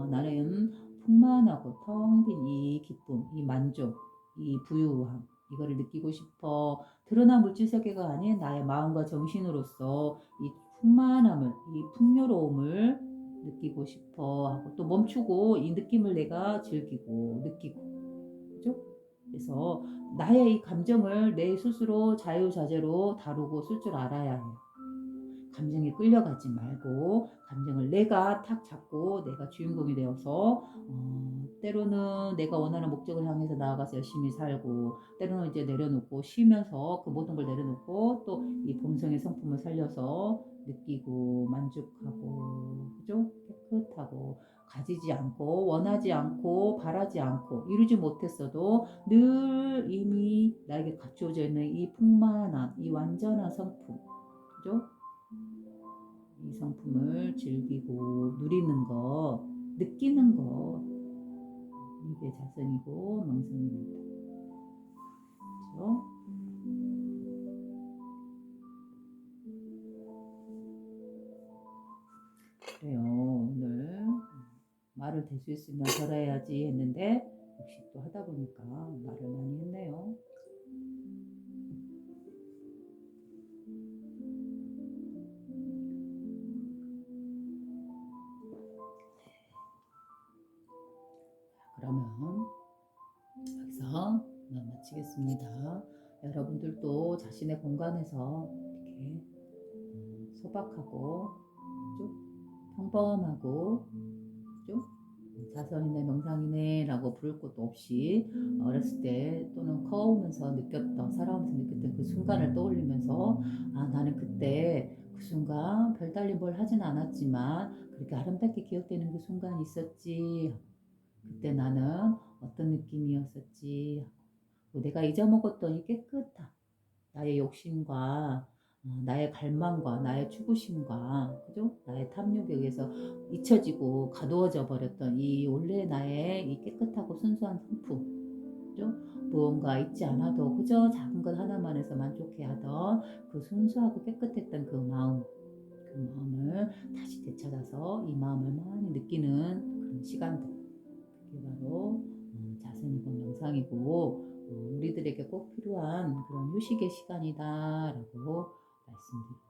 나는 풍만하고 텅 빈 이 기쁨, 이 만족, 이 부유함 이거를 느끼고 싶어. 드러난 물질 세계가 아닌 나의 마음과 정신으로서 이 풍만함을, 이 풍요로움을 느끼고 싶어 하고 또 멈추고 이 느낌을 내가 즐기고 느끼고, 그죠? 그래서 나의 이 감정을 내 스스로 자유자재로 다루고 쓸 줄 알아야 해요. 감정에 끌려가지 말고 감정을 내가 탁 잡고 내가 주인공이 되어서 때로는 내가 원하는 목적을 향해서 나아가서 열심히 살고 때로는 이제 내려놓고 쉬면서 그 모든 걸 내려놓고 또 이 본성의 성품을 살려서 느끼고 만족하고 그죠? 깨끗하고 가지지 않고 원하지 않고 바라지 않고 이루지 못했어도 늘 이미 나에게 갖추어져 있는 이 풍만한 이 완전한 성품 그죠? 이 성품을 즐기고 누리는 거, 느끼는 거 이게 자선이고 명성입니다. 그렇죠? 그래요. 오늘 말을 될 수 있으면 덜어야지 했는데 역시 또 하다 보니까 말을 많이 했네요. 그러면 여기서 마치겠습니다. 여러분들도 자신의 공간에서 이렇게 소박하고 쭉 평범하고 쭉 자선이네 명상이네 라고 부를 것도 없이 어렸을 때 또는 커오면서 느꼈던 살아오면서 느꼈던 그 순간을 떠올리면서 나는 그때 그 순간 별달리 뭘 하진 않았지만 그렇게 아름답게 기억되는 그 순간이 있었지. 그때 나는 어떤 느낌이었었지. 내가 잊어먹었던 이 깨끗함 나의 욕심과 나의 갈망과 나의 추구심과 그죠? 나의 탐욕에 의해서 잊혀지고 가두어져 버렸던 이 원래 나의 이 깨끗하고 순수한 성품 그죠? 무언가 잊지 않아도 그저 작은 것 하나만에서 만족해하던 그 순수하고 깨끗했던 그 마음을 다시 되찾아서 이 마음을 많이 느끼는 그런 시간들 그게 바로 자선이고 명상이고 우리들에게 꼭 필요한 그런 휴식의 시간이다라고 말씀드립니다.